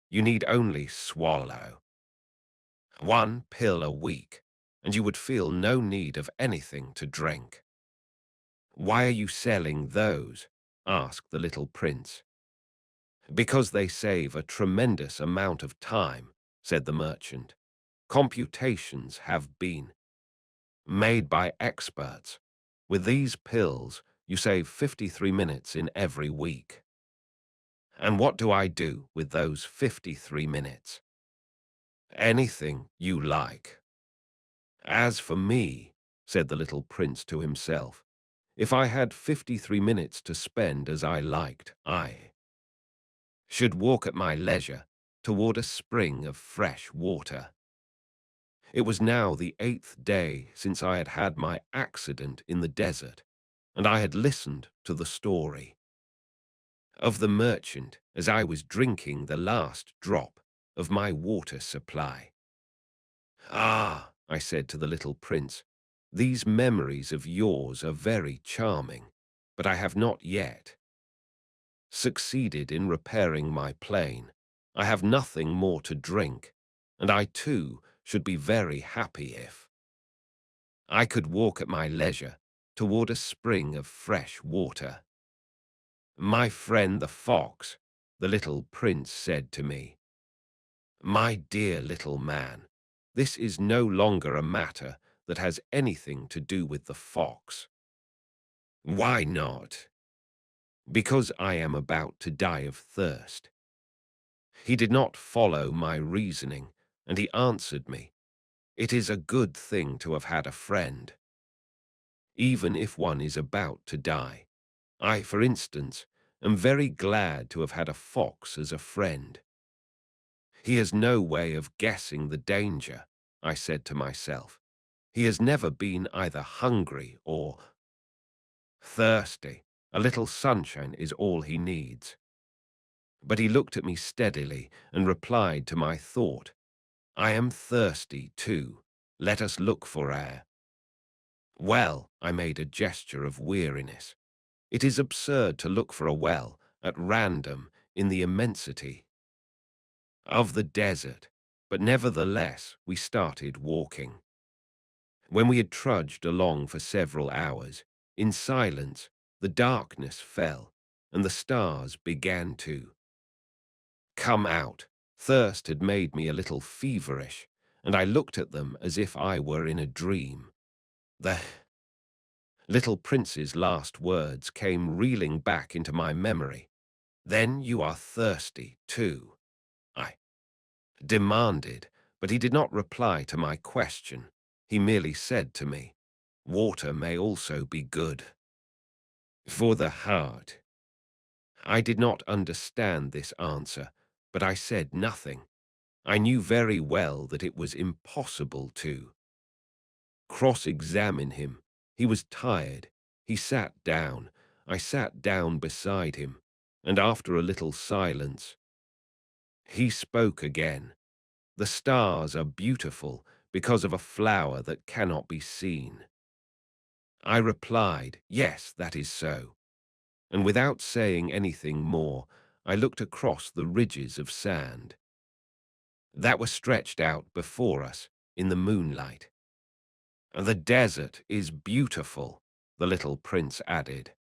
You need only swallow one pill a week, and you would feel no need of anything to drink. "Why are you selling those?" asked the little prince. "Because they save a tremendous amount of time," said the merchant. "Computations have been made by experts. With these pills, you save 53 minutes in every week." "And what do I do with those 53 minutes?" "Anything you like." "As for me," said the little prince to himself, "if I had 53 minutes to spend as I liked, I should walk at my leisure toward a spring of fresh water." It was now the 8th day since I had had my accident in the desert, and I had listened to the story of the merchant as I was drinking the last drop of my water supply. "Ah," I said to the little prince, "these memories of yours are very charming, but I have not yet succeeded in repairing my plane. I have nothing more to drink, and I too should be very happy if I could walk at my leisure toward a spring of fresh water." "My friend the fox," the little prince said to me, "my dear little man, this is no longer a matter that has anything to do with the fox." "Why not?" "Because I am about to die of thirst." He did not follow my reasoning, and he answered me, "It is a good thing to have had a friend, even if one is about to die. I, for instance, am very glad to have had a fox as a friend. He has no way of guessing the danger," I said to myself. "He has never been either hungry or thirsty. A little sunshine is all he needs." But he looked at me steadily and replied to my thought, "I am thirsty too. Let us look for air." "Well," I made a gesture of weariness. "It is absurd to look for a well at random in the immensity of the desert." But nevertheless, we started walking. When we had trudged along for several hours, in silence, the darkness fell, and the stars began to come out. Thirst had made me a little feverish, and I looked at them as if I were in a dream. The little prince's last words came reeling back into my memory. "Then you are thirsty, too?" I demanded, but he did not reply to my question. He merely said to me, "Water may also be good for the heart." I did not understand this answer, but I said nothing. I knew very well that it was impossible to cross-examine him. He was tired. He sat down. I sat down beside him, and after a little silence, he spoke again. "The stars are beautiful because of a flower that cannot be seen." I replied, "Yes, that is so." and without saying anything more, I looked across the ridges of sand that were stretched out before us in the moonlight. "The desert is beautiful," the little prince added.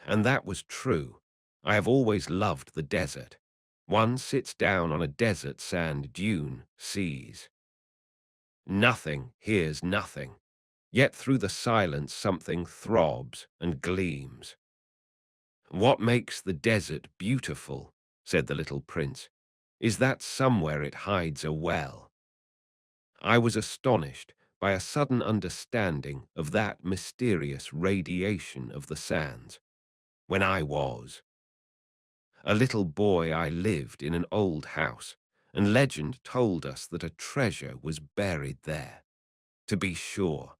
And that was true. I have always loved the desert. One sits down on a desert sand dune, sees nothing, hears nothing. Yet through the silence something throbs and gleams. "What makes the desert beautiful," said the little prince, "is that somewhere it hides a well." I was astonished by a sudden understanding of that mysterious radiation of the sands. When I was a little boy, I lived in an old house, and legend told us that a treasure was buried there. To be sure,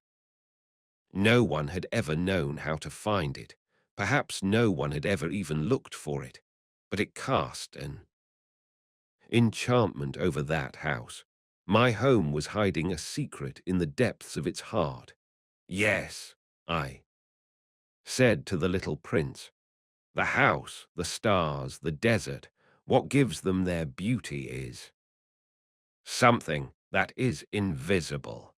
no one had ever known how to find it. Perhaps no one had ever even looked for it, but it cast an enchantment over that house. My home was hiding a secret in the depths of its heart. "Yes," I said to the little prince, "the house, the stars, the desert, what gives them their beauty is something that is invisible."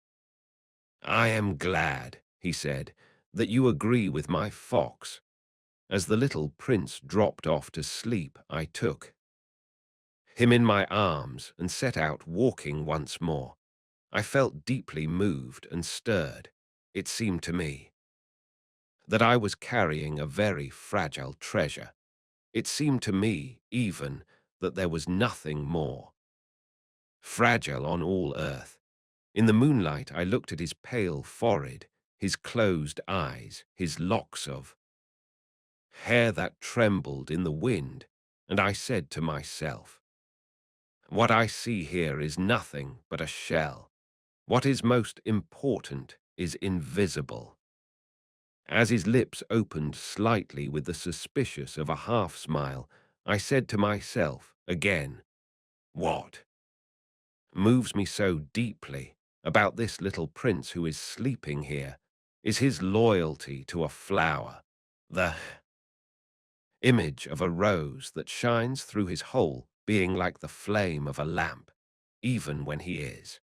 "I am glad," he said, "that you agree with my fox." As the little prince dropped off to sleep, I took him in my arms and set out walking once more. I felt deeply moved and stirred. It seemed to me that I was carrying a very fragile treasure. It seemed to me, even, that there was nothing more fragile on all earth. In the moonlight, I looked at his pale forehead, his closed eyes, his locks of hair that trembled in the wind, and I said to myself, "What I see here is nothing but a shell. What is most important is invisible." As his lips opened slightly with the suspicious of a half-smile, I said to myself again, "What moves me so deeply about this little prince who is sleeping here is his loyalty to a flower, the image of a rose that shines through his whole being like the flame of a lamp, even when he is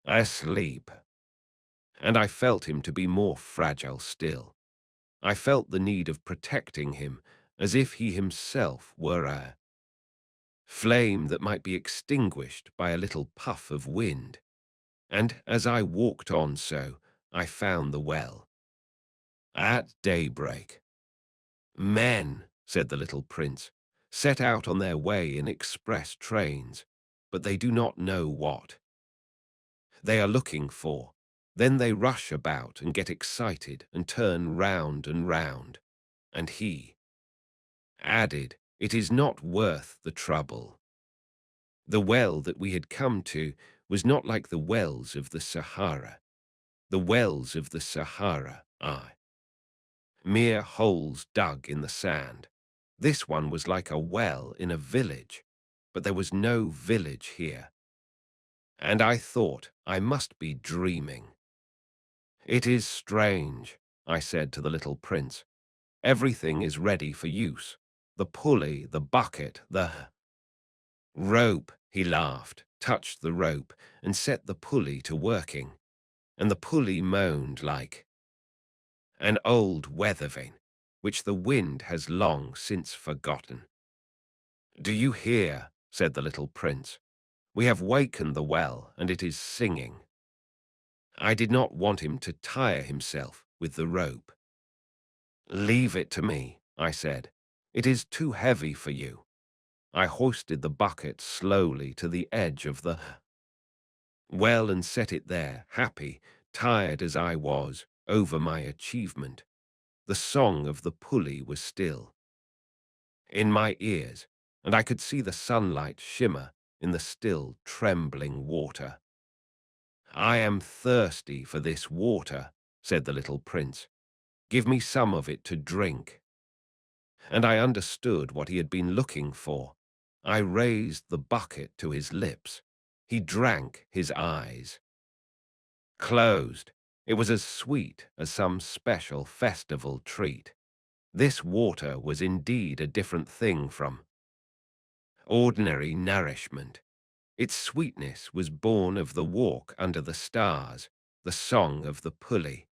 asleep." And I felt him to be more fragile still. I felt the need of protecting him as if he himself were a flame that might be extinguished by a little puff of wind. And as I walked on so, I found the well. At daybreak, "Men," said the little prince, "set out on their way in express trains, but they do not know what they are looking for. Then they rush about and get excited and turn round and round." And he added, "It is not worth the trouble." The well that we had come to was not like the wells of the Sahara. The wells of the Sahara are mere holes dug in the sand. This one was like a well in a village, but there was no village here. And I thought I must be dreaming. "It is strange," I said to the little prince. "Everything is ready for use. The pulley, the bucket, the rope." He laughed, touched the rope, and set the pulley to working. And the pulley moaned like an old weather vane, which the wind has long since forgotten. "Do you hear?" said the little prince. "We have wakened the well, and it is singing." I did not want him to tire himself with the rope. "Leave it to me," I said. "It is too heavy for you." I hoisted the bucket slowly to the edge of the well and set it there, happy, tired as I was, over my achievement. The song of the pulley was still in my ears, and I could see the sunlight shimmer in the still, trembling water. "I am thirsty for this water," said the little prince. "Give me some of it to drink." And I understood what he had been looking for. I raised the bucket to his lips. He drank, his eyes closed. It was as sweet as some special festival treat. This water was indeed a different thing from ordinary nourishment. Its sweetness was born of the walk under the stars, the song of the pulley,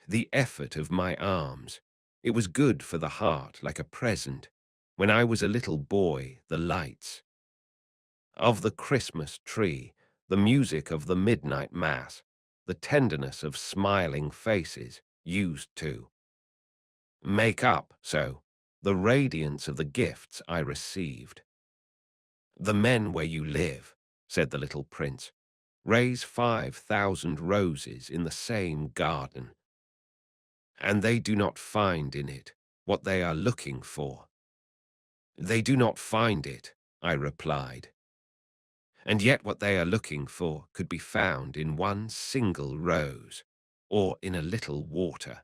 the effort of my arms. It was good for the heart like a present. When I was a little boy, the lights of the Christmas tree, the music of the midnight mass, the tenderness of smiling faces used to make up, so, the radiance of the gifts I received. The men where you live, said the little prince, raise 5,000 roses in the same garden, and they do not find in it what they are looking for. They do not find it, I replied. And yet what they are looking for could be found in one single rose, or in a little water.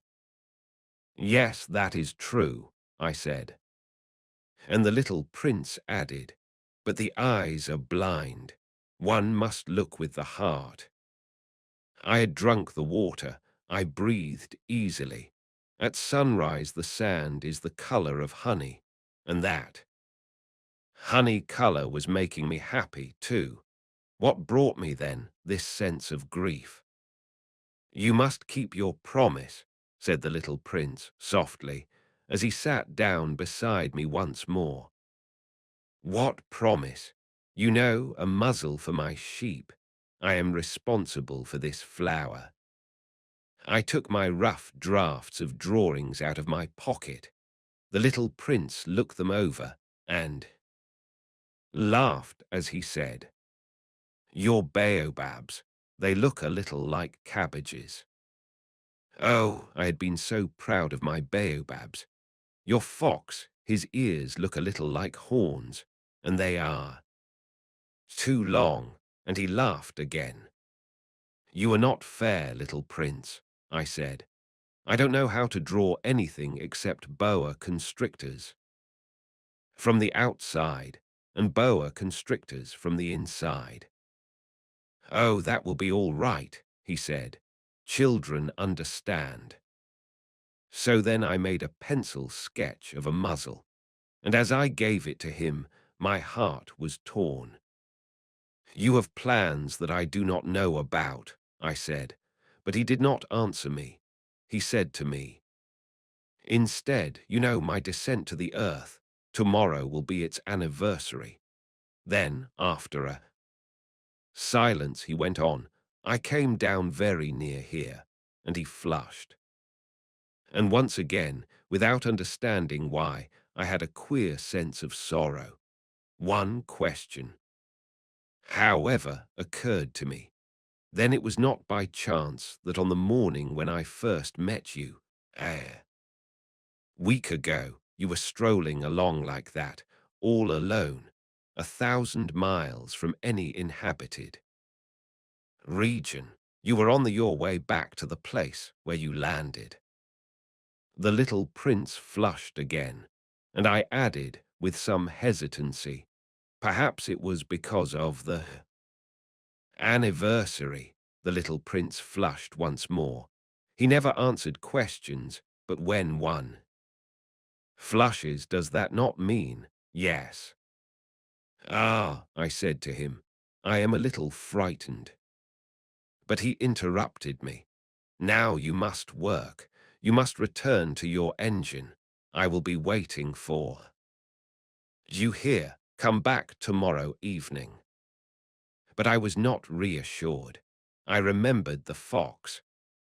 Yes, that is true, I said. And the little prince added, but the eyes are blind. One must look with the heart. I had drunk the water. I breathed easily. At sunrise the sand is the color of honey, and that honey color was making me happy too. What brought me then this sense of grief? You must keep your promise, said the little prince softly, as he sat down beside me once more. What promise? You know, a muzzle for my sheep. I am responsible for this flower. I took my rough drafts of drawings out of my pocket. The little prince looked them over and laughed as he said, Your baobabs, they look a little like cabbages. Oh, I had been so proud of my baobabs. Your fox, his ears look a little like horns, and they are too long, and he laughed again. You are not fair, little prince, I said. I don't know how to draw anything except boa constrictors from the outside and boa constrictors from the inside. Oh, that will be all right, he said. Children understand. So then I made a pencil sketch of a muzzle, and as I gave it to him, my heart was torn. You have plans that I do not know about, I said, but he did not answer me. He said to me, Instead, you know my descent to the earth. Tomorrow will be its anniversary. Then, after a silence, he went on, I came down very near here, and he flushed. And once again, without understanding why, I had a queer sense of sorrow. One question, however, occurred to me. Then it was not by chance that on the morning when I first met you, a week ago, you were strolling along like that, all alone, 1,000 miles from any inhabited region. You were on your way back to the place where you landed. The little prince flushed again, and I added, with some hesitancy, perhaps it was because of the anniversary. The little prince flushed once more. He never answered questions, but when one flushes, does that not mean yes? Ah, I said to him, I am a little frightened. But he interrupted me. Now you must work. You must return to your engine. I will be waiting for you here. Come back tomorrow evening. But I was not reassured. I remembered the fox.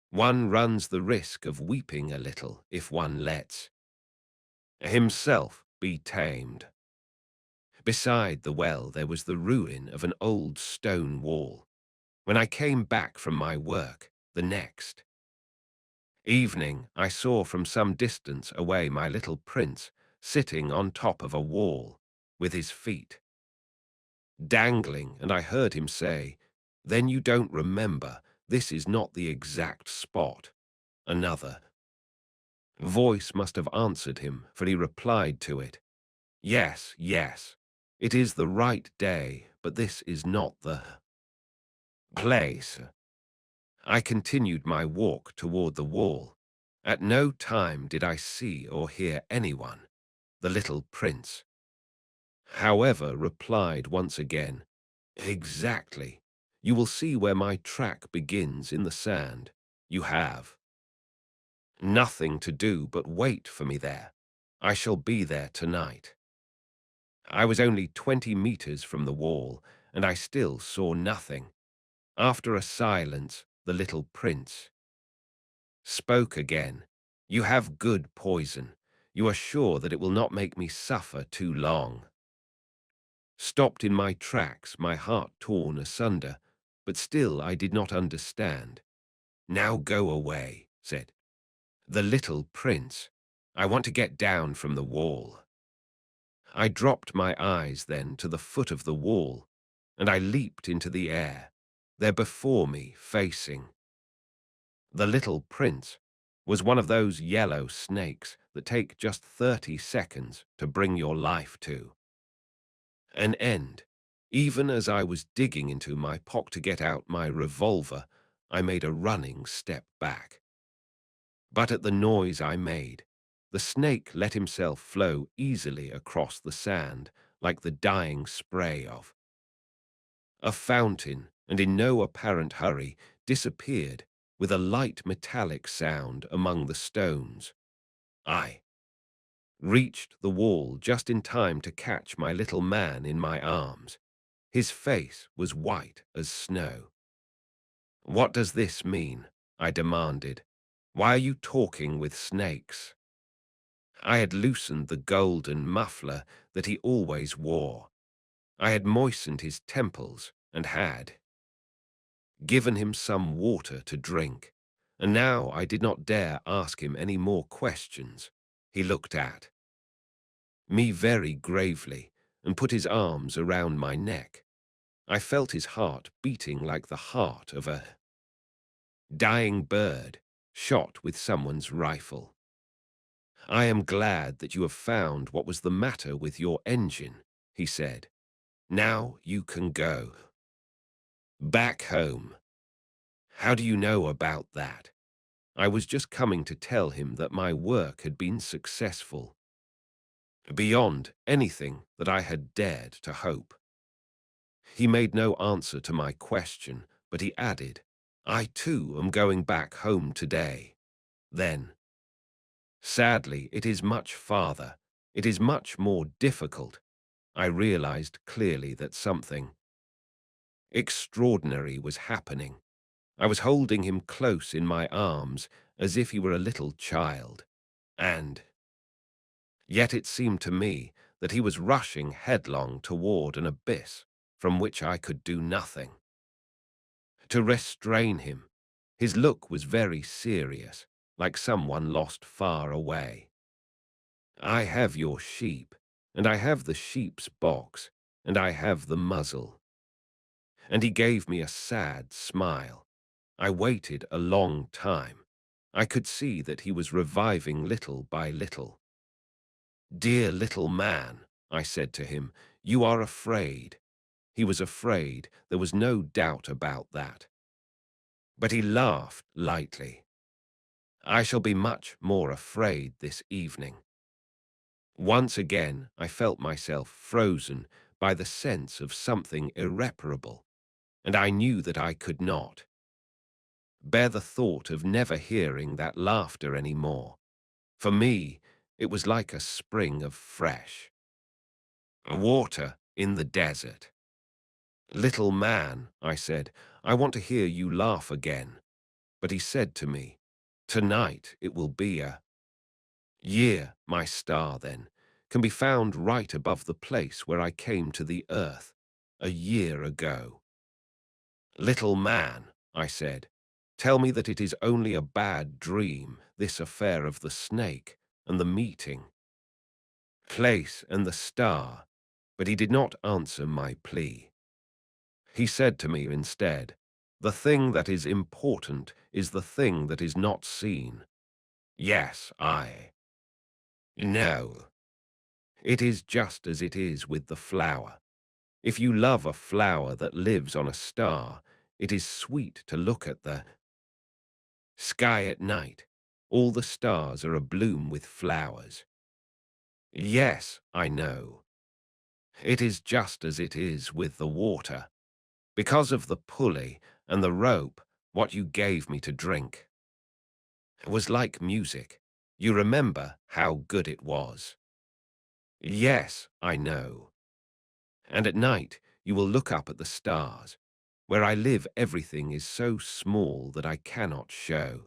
One runs the risk of weeping a little if one lets himself be tamed. Beside the well there was the ruin of an old stone wall. When I came back from my work the next evening, I saw from some distance away my little prince sitting on top of a wall with his feet dangling, and I heard him say, Then you don't remember, this is not the exact spot. Another voice must have answered him, for he replied to it, Yes, yes, it is the right day, but this is not the place. I continued my walk toward the wall, At no time did I see or hear anyone, the little prince, however, replied once again, "Exactly. You will see where my track begins in the sand. You have nothing to do but wait for me there. I shall be there tonight." I was only 20 meters from the wall, and I still saw nothing. After a silence, the little prince spoke again. "You have good poison. You are sure that it will not make me suffer too long." Stopped in my tracks, my heart torn asunder, but still I did not understand. "Now go away," said the little prince. "I want to get down from the wall." I dropped my eyes then to the foot of the wall, and I leaped into the air. There before me, facing the little prince, was one of those yellow snakes that take just 30 seconds to bring your life to an end. Even as I was digging into my pocket to get out my revolver, I made a running step back. But at the noise I made, the snake let himself flow easily across the sand like the dying spray of a fountain, and in no apparent hurry disappeared with a light metallic sound among the stones. I reached the wall just in time to catch my little man in my arms. His face was white as snow. "What does this mean?" I demanded. "Why are you talking with snakes?" I had loosened the golden muffler that he always wore. I had moistened his temples and had given him some water to drink, and now I did not dare ask him any more questions. He looked at me very gravely and put his arms around my neck. I felt his heart beating like the heart of a dying bird shot with someone's rifle. "I am glad that you have found what was the matter with your engine," he said. "Now you can go back home." "How do you know about that?" I was just coming to tell him that my work had been successful, beyond anything that I had dared to hope. He made no answer to my question, but he added, "I too am going back home today." Then, "Sadly, it is much farther. It is much more difficult." I realized clearly that something extraordinary was happening. I was holding him close in my arms as if he were a little child, and yet it seemed to me that he was rushing headlong toward an abyss from which I could do nothing to restrain him. His look was very serious, like someone lost far away. "I have your sheep, and I have the sheep's box, and I have the muzzle." And he gave me a sad smile. I waited a long time. I could see that he was reviving little by little. "Dear little man," I said to him, "you are afraid." He was afraid, there was no doubt about that. But he laughed lightly. "I shall be much more afraid this evening." Once again, I felt myself frozen by the sense of something irreparable, and I knew that I could not bear the thought of never hearing that laughter any more. For me, it was like a spring of fresh water in the desert. "Little man," I said, "I want to hear you laugh again." But he said to me, "Tonight it will be a year. My star, then, can be found right above the place where I came to the earth a year ago." "Little man," I said, "tell me that it is only a bad dream, this affair of the snake and the meeting place and the star." But he did not answer my plea. He said to me instead, "The thing that is important is the thing that is not seen." Yes, I know. It is just as it is with the flower. If you love a flower that lives on a star, it is sweet to look at the sky at night. All the stars are abloom with flowers. Yes, I know. It is just as it is with the water. Because of the pulley and the rope, what you gave me to drink was like music. You remember how good it was. Yes, I know. And at night you will look up at the stars. Where I live, everything is so small that I cannot show.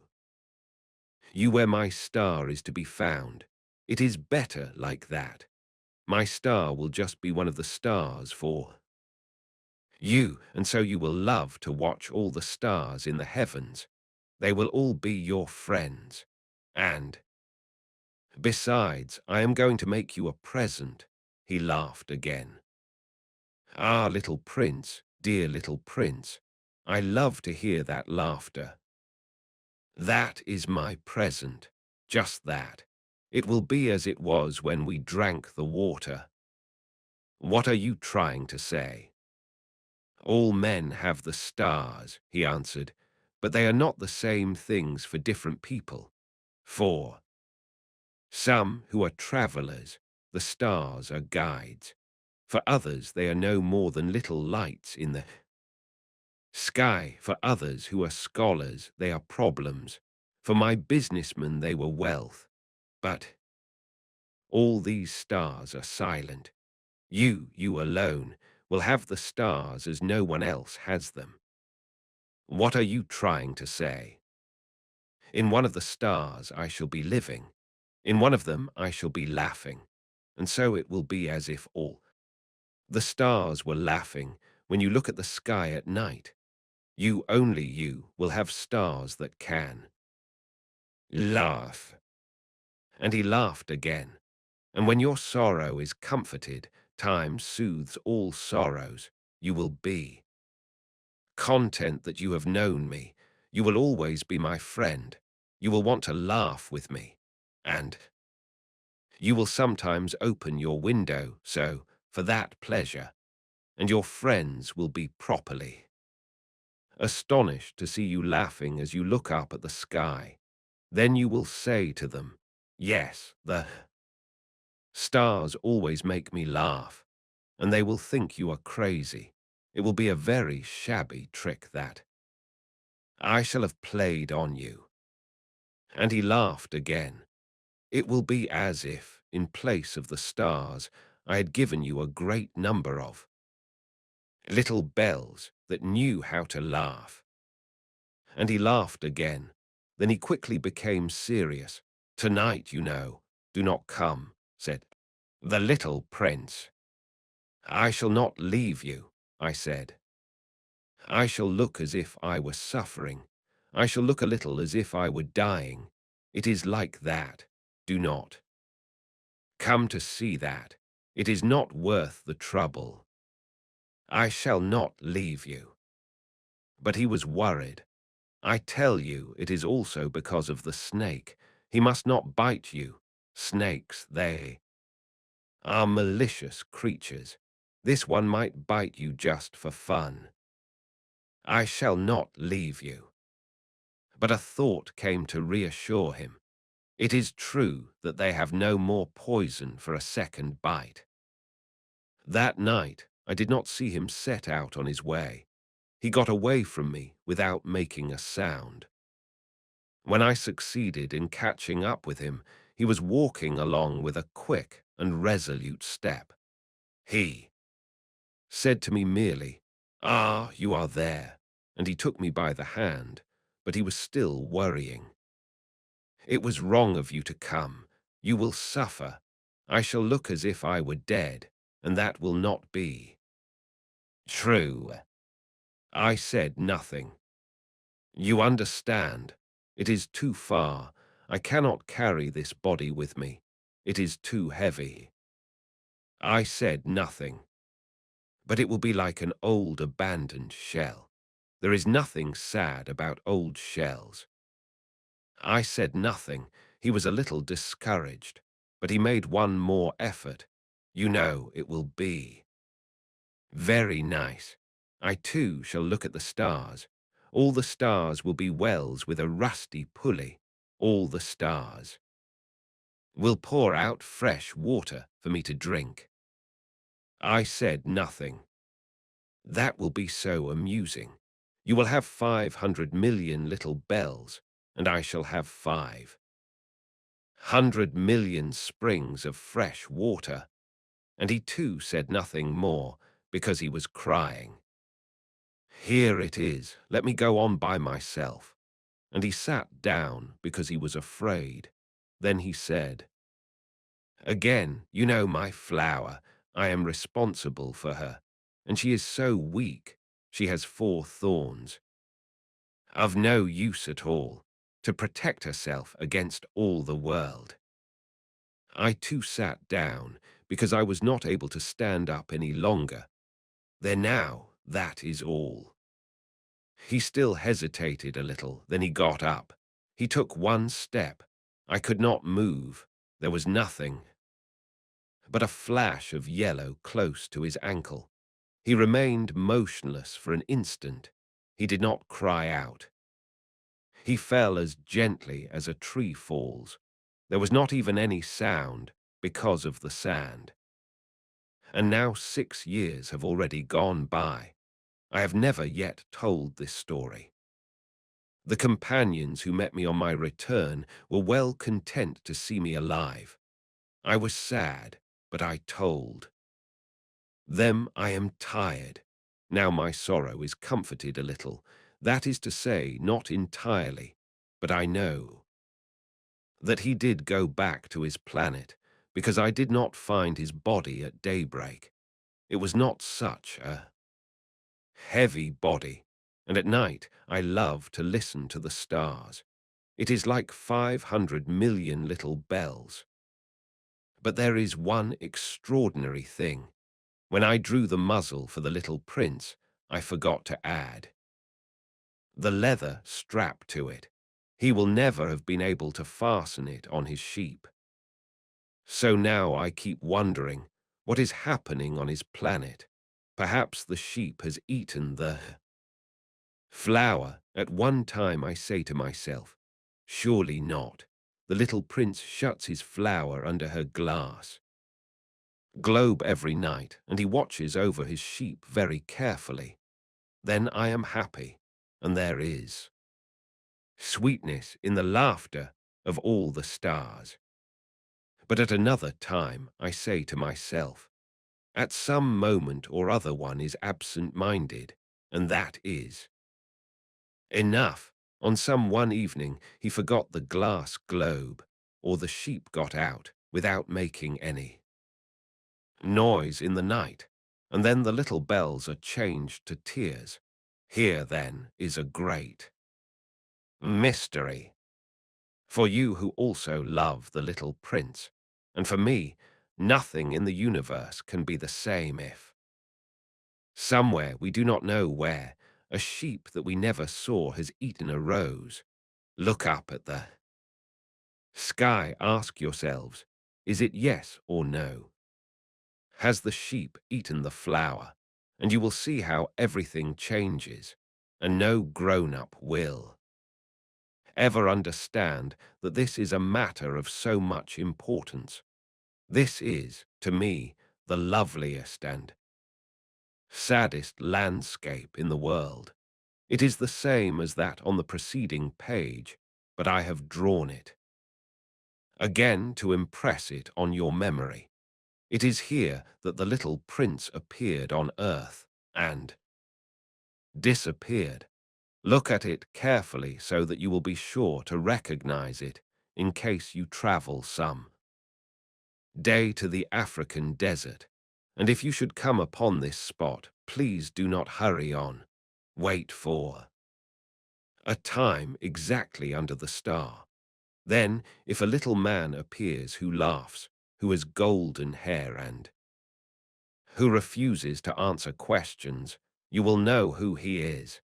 You where my star is to be found. It is better like that. My star will just be one of the stars for you, and so you will love to watch all the stars in the heavens. They will all be your friends. And besides, I am going to make you a present. He laughed again. Ah, little prince, dear little prince, I love to hear that laughter. That is my present, just that. It will be as it was when we drank the water. What are you trying to say? All men have the stars, he answered, but they are not the same things for different people. For some who are travelers, the stars are guides. For others, they are no more than little lights in the sky. For others who are scholars, they are problems. For my businessmen, they were wealth. But all these stars are silent. You alone, will have the stars as no one else has them. What are you trying to say? In one of the stars I shall be living. In one of them I shall be laughing. And so it will be as if all the stars were laughing when you look at the sky at night. You, only you, will have stars that can laugh. And he laughed again. And when your sorrow is comforted, time soothes all sorrows. You will be content that you have known me. You will always be my friend. You will want to laugh with me. And you will sometimes open your window, so, for that pleasure. And your friends will be properly astonished to see you laughing as you look up at the sky. Then you will say to them, yes, the stars always make me laugh, and they will think you are crazy. It will be a very shabby trick that I shall have played on you. And he laughed again. It will be as if, in place of the stars, I had given you a great number of little bells that knew how to laugh. And he laughed again. Then he quickly became serious. Tonight, you know, do not come, said the little prince. I shall not leave you, I said. I shall look as if I were suffering. I shall look a little as if I were dying. It is like that. Do not come to see that. It is not worth the trouble. I shall not leave you. But he was worried. I tell you, it is also because of the snake. He must not bite you. Snakes, they are malicious creatures. This one might bite you just for fun. I shall not leave you. But a thought came to reassure him. It is true that they have no more poison for a second bite. That night, I did not see him set out on his way. He got away from me without making a sound. When I succeeded in catching up with him, he was walking along with a quick and resolute step. He said to me merely, "Ah, you are there," and he took me by the hand, but he was still worrying. "It was wrong of you to come. You will suffer. I shall look as if I were dead, and that will not be true." I said nothing. "You understand. It is too far. I cannot carry this body with me. It is too heavy." I said nothing. "But it will be like an old abandoned shell. There is nothing sad about old shells." I said nothing. He was a little discouraged, but he made one more effort. "You know, it will be very nice. I too shall look at the stars. All the stars will be wells with a rusty pulley. all the stars, will pour out fresh water for me to drink. I said nothing. That will be so amusing. You will have 500 million little bells, and I shall have 500 million springs of fresh water. And he too said nothing more, because he was crying. Here it is, let me go on by myself. And he sat down because he was afraid. Then he said, Again, you know my flower, I am responsible for her, and she is so weak, she has 4 thorns. Of no use at all, to protect herself against all the world. I too sat down, because I was not able to stand up any longer. There now, that is all. He still hesitated a little, then he got up. He took 1 step. I could not move. There was nothing but a flash of yellow close to his ankle. He remained motionless for an instant. He did not cry out. He fell as gently as a tree falls. There was not even any sound because of the sand. And now 6 years have already gone by. I have never yet told this story. The companions who met me on my return were well content to see me alive. I was sad, but I told them I am tired. Now my sorrow is comforted a little. That is to say, not entirely, but I know that he did go back to his planet, because I did not find his body at daybreak. It was not such a heavy body, and at night I love to listen to the stars. It is like 500 million little bells. But there is one extraordinary thing. When I drew the muzzle for the little prince, I forgot to add the leather strap to it. He will never have been able to fasten it on his sheep. So now I keep wondering what is happening on his planet. Perhaps the sheep has eaten the flower. At one time I say to myself, surely not. The little prince shuts his flower under her glass globe every night, and he watches over his sheep very carefully. Then I am happy, and there is sweetness in the laughter of all the stars. But at another time I say to myself, at some moment or other one is absent-minded, and that is enough. On some one evening he forgot the glass globe, or the sheep got out without making any noise in the night, and then the little bells are changed to tears. Here, then, is a great mystery. For you who also love the little prince, and for me, nothing in the universe can be the same if somewhere, we do not know where, a sheep that we never saw has eaten a rose. Look up at the sky, ask yourselves, is it yes or no? Has the sheep eaten the flower? And you will see how everything changes, and no grown-up will ever understand that this is a matter of so much importance. This is, to me, the loveliest and saddest landscape in the world. It is the same as that on the preceding page, but I have drawn it again to impress it on your memory. It is here that the little prince appeared on earth and disappeared. Look at it carefully so that you will be sure to recognize it in case you travel some day to the African desert. And if you should come upon this spot, please do not hurry on. Wait for a time exactly under the star. Then, if a little man appears who laughs, who has golden hair and who refuses to answer questions, you will know who he is.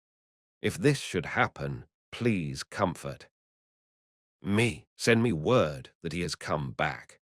If this should happen, please comfort me. Send me word that he has come back.